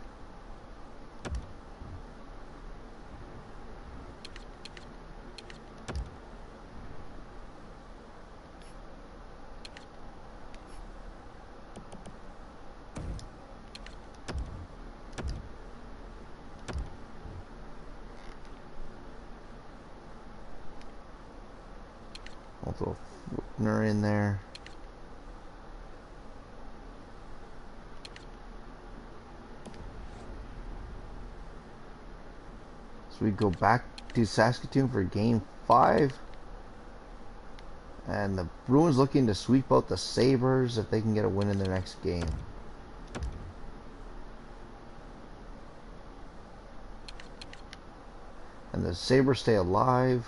I'll throw Footner in there. So we go back to Saskatoon for game 5. And the Bruins looking to sweep out the Sabres if they can get a win in their next game. And the Sabres stay alive.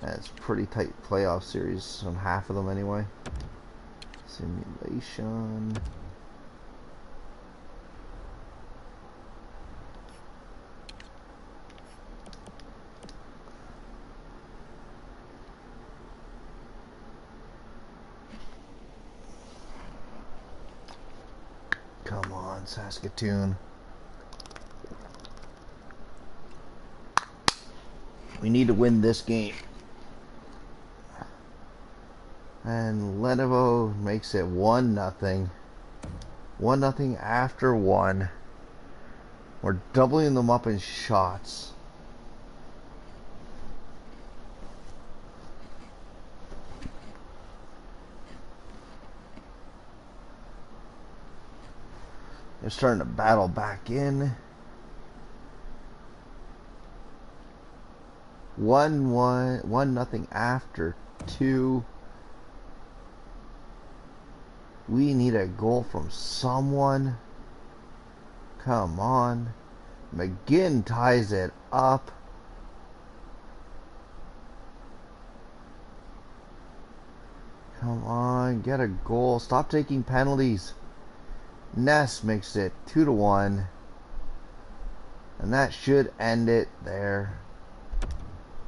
And it's a pretty tight playoff series on half of them anyway. Simulation. Come on, Saskatoon. We need to win this game. And Lenovo makes it 1-0. 1-0 after 1. We're doubling them up in shots. They're starting to battle back in. 1-1, 1-0 after 2. We need a goal from someone. Come on. McGinn ties it up. Come on, get a goal. Stop taking penalties. Ness makes it 2-1. And that should end it there.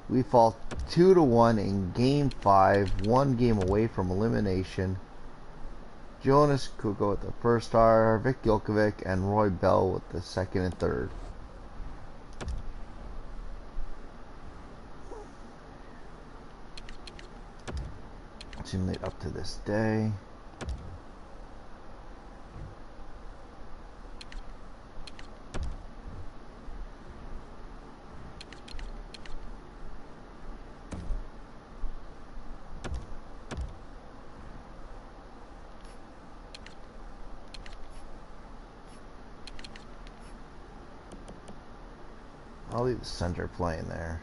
We fall 2-1 in Game 5. 1 game away from elimination. Jonas Kuko with the first star. Vic Gilkovic and Roy Bell with the second and third. Simulate up to this day. I'll leave the center playing there.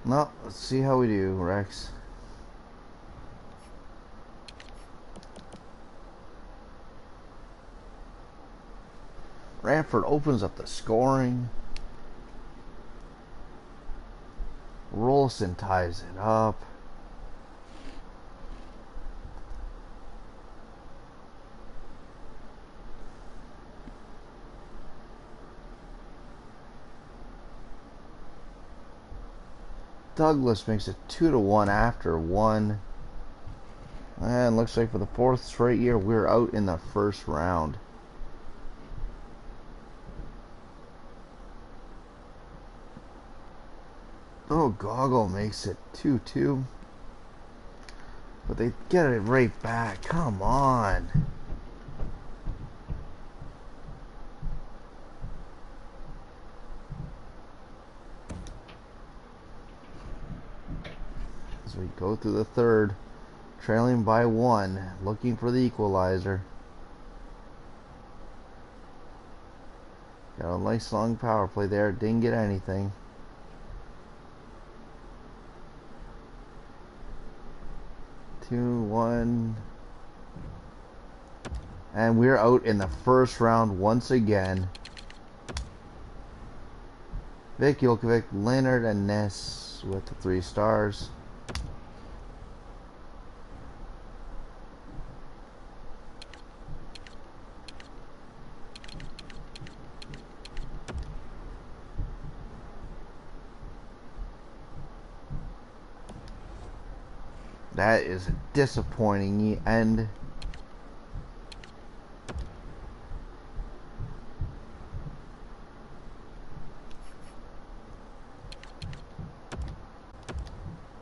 No, let's see how we do, Rex. Ranford opens up the scoring. Rolston ties it up. Douglas makes it 2-1 after one. And looks like for the fourth straight year, we're out in the first round. Oh, Goggle makes it 2-2. But they get it right back. Come on. As we go through the third, trailing by one, looking for the equalizer. Got a nice long power play there. Didn't get anything. 2-1. And we're out in the first round once again. Vic Jokovic, Leonard, and Ness with the 3 stars. That is a disappointing end.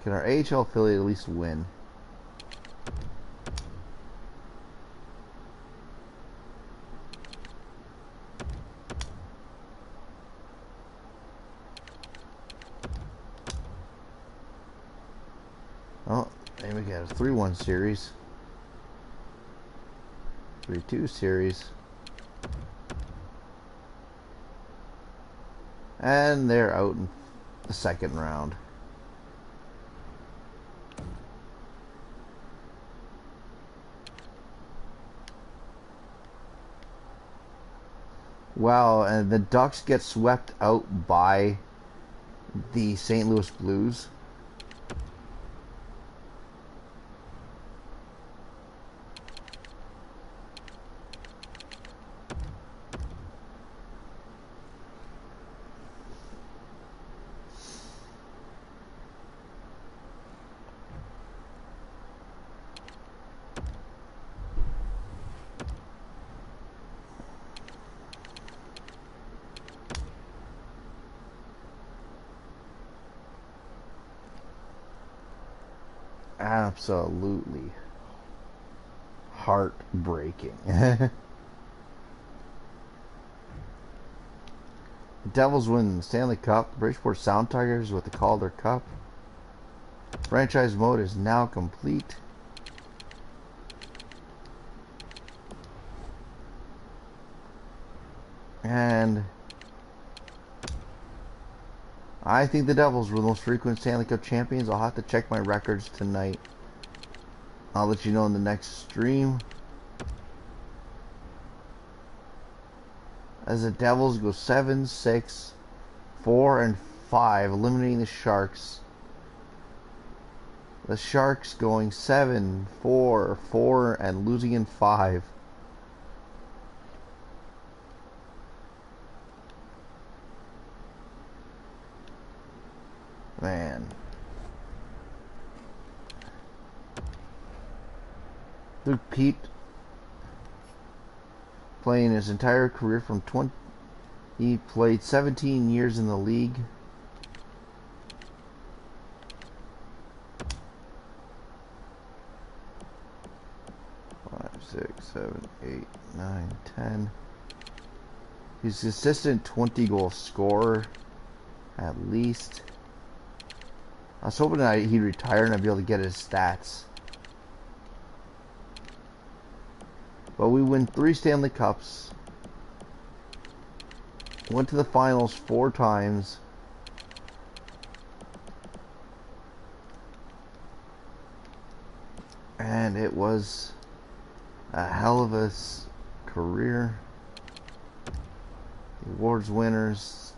Can our AHL affiliate at least win? Oh, and we got a 3-1 series. 3-2 series. And they're out in the second round. Wow, and the Ducks get swept out by the St. Louis Blues. Absolutely heartbreaking. The Devils win the Stanley Cup. Bridgeport Sound Tigers with the Calder Cup. Franchise mode is now complete. And I think the Devils were the most frequent Stanley Cup champions. I'll have to check my records tonight. I'll let you know in the next stream. As the Devils go 7-6, 4-5, eliminating the Sharks. The Sharks going 7-4, and losing in 5. Man. Luke Pete playing his entire career from 20. He played 17 years in the league. Five, 6, 7, 8, 9, 10. He's an consistent 20-goal scorer, at least. I was hoping that he'd retire and I'd be able to get his stats. But we win 3 Stanley Cups. Went to the finals 4 times. And it was a hell of a career. The awards winners,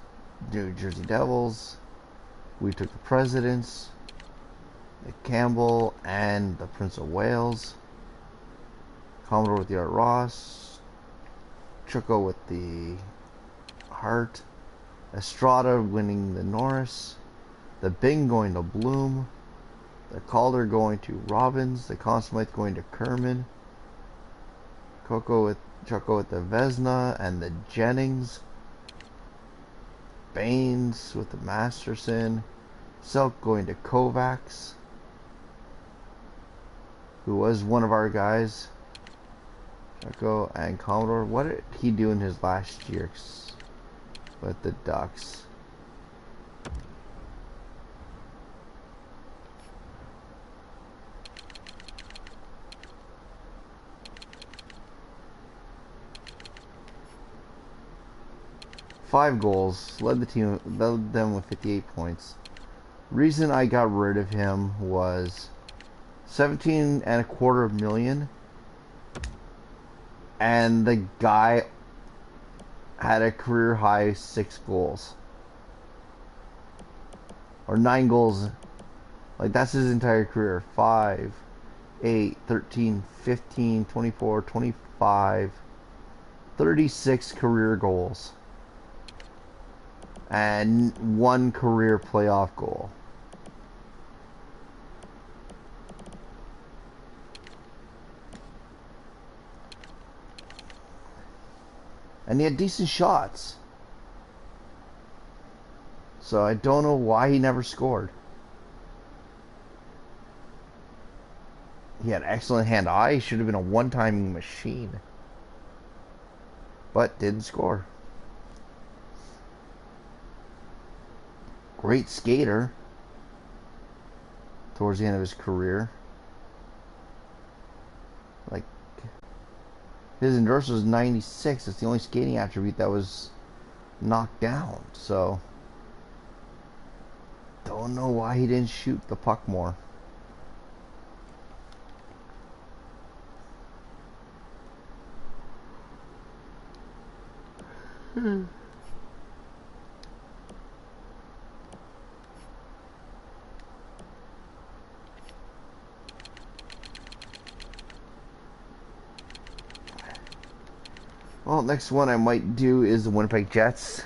New Jersey Devils, We Took the Presidents, the Campbell, and the Prince of Wales, Commodore with the Art Ross, Chucko with the Hart, Estrada winning the Norris, the Bing going to Bloom, the Calder going to Robbins, the Conn Smythe going to Kerman, Chucko with the Vesna and the Jennings, Baines with the Masterson, Selk going to Kovacs, who was one of our guys, Chucko and Commodore. What did he do in his last year with the Ducks? Five goals, led them with 58 points. Reason I got rid of him was 17.25 million, and the guy had a career high 6 goals or 9 goals. Like, that's his entire career. 5, 8, 13, 15, 24, 25, 36 career goals and 1 career playoff goal. And he had decent shots. So I don't know why he never scored. He had excellent hand-eye. He should have been a one-timing machine. But didn't score. Great skater towards the end of his career. Like, his endurance was 96. It's the only skating attribute that was knocked down. So, don't know why he didn't shoot the puck more. Well, next one I might do is the Winnipeg Jets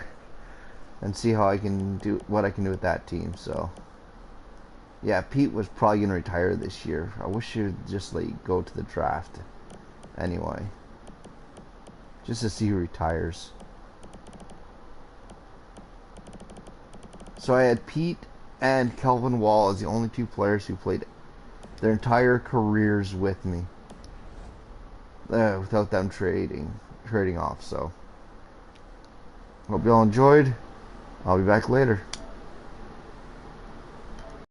and see how I can do what I can do with that team. So, yeah, Pete was probably gonna retire this year. I wish he would just let you go to the draft anyway, just to see who retires. So I had Pete and Kelvin Wall as the only 2 players who played their entire careers with me without them trading off. So hope you all enjoyed. I'll be back later.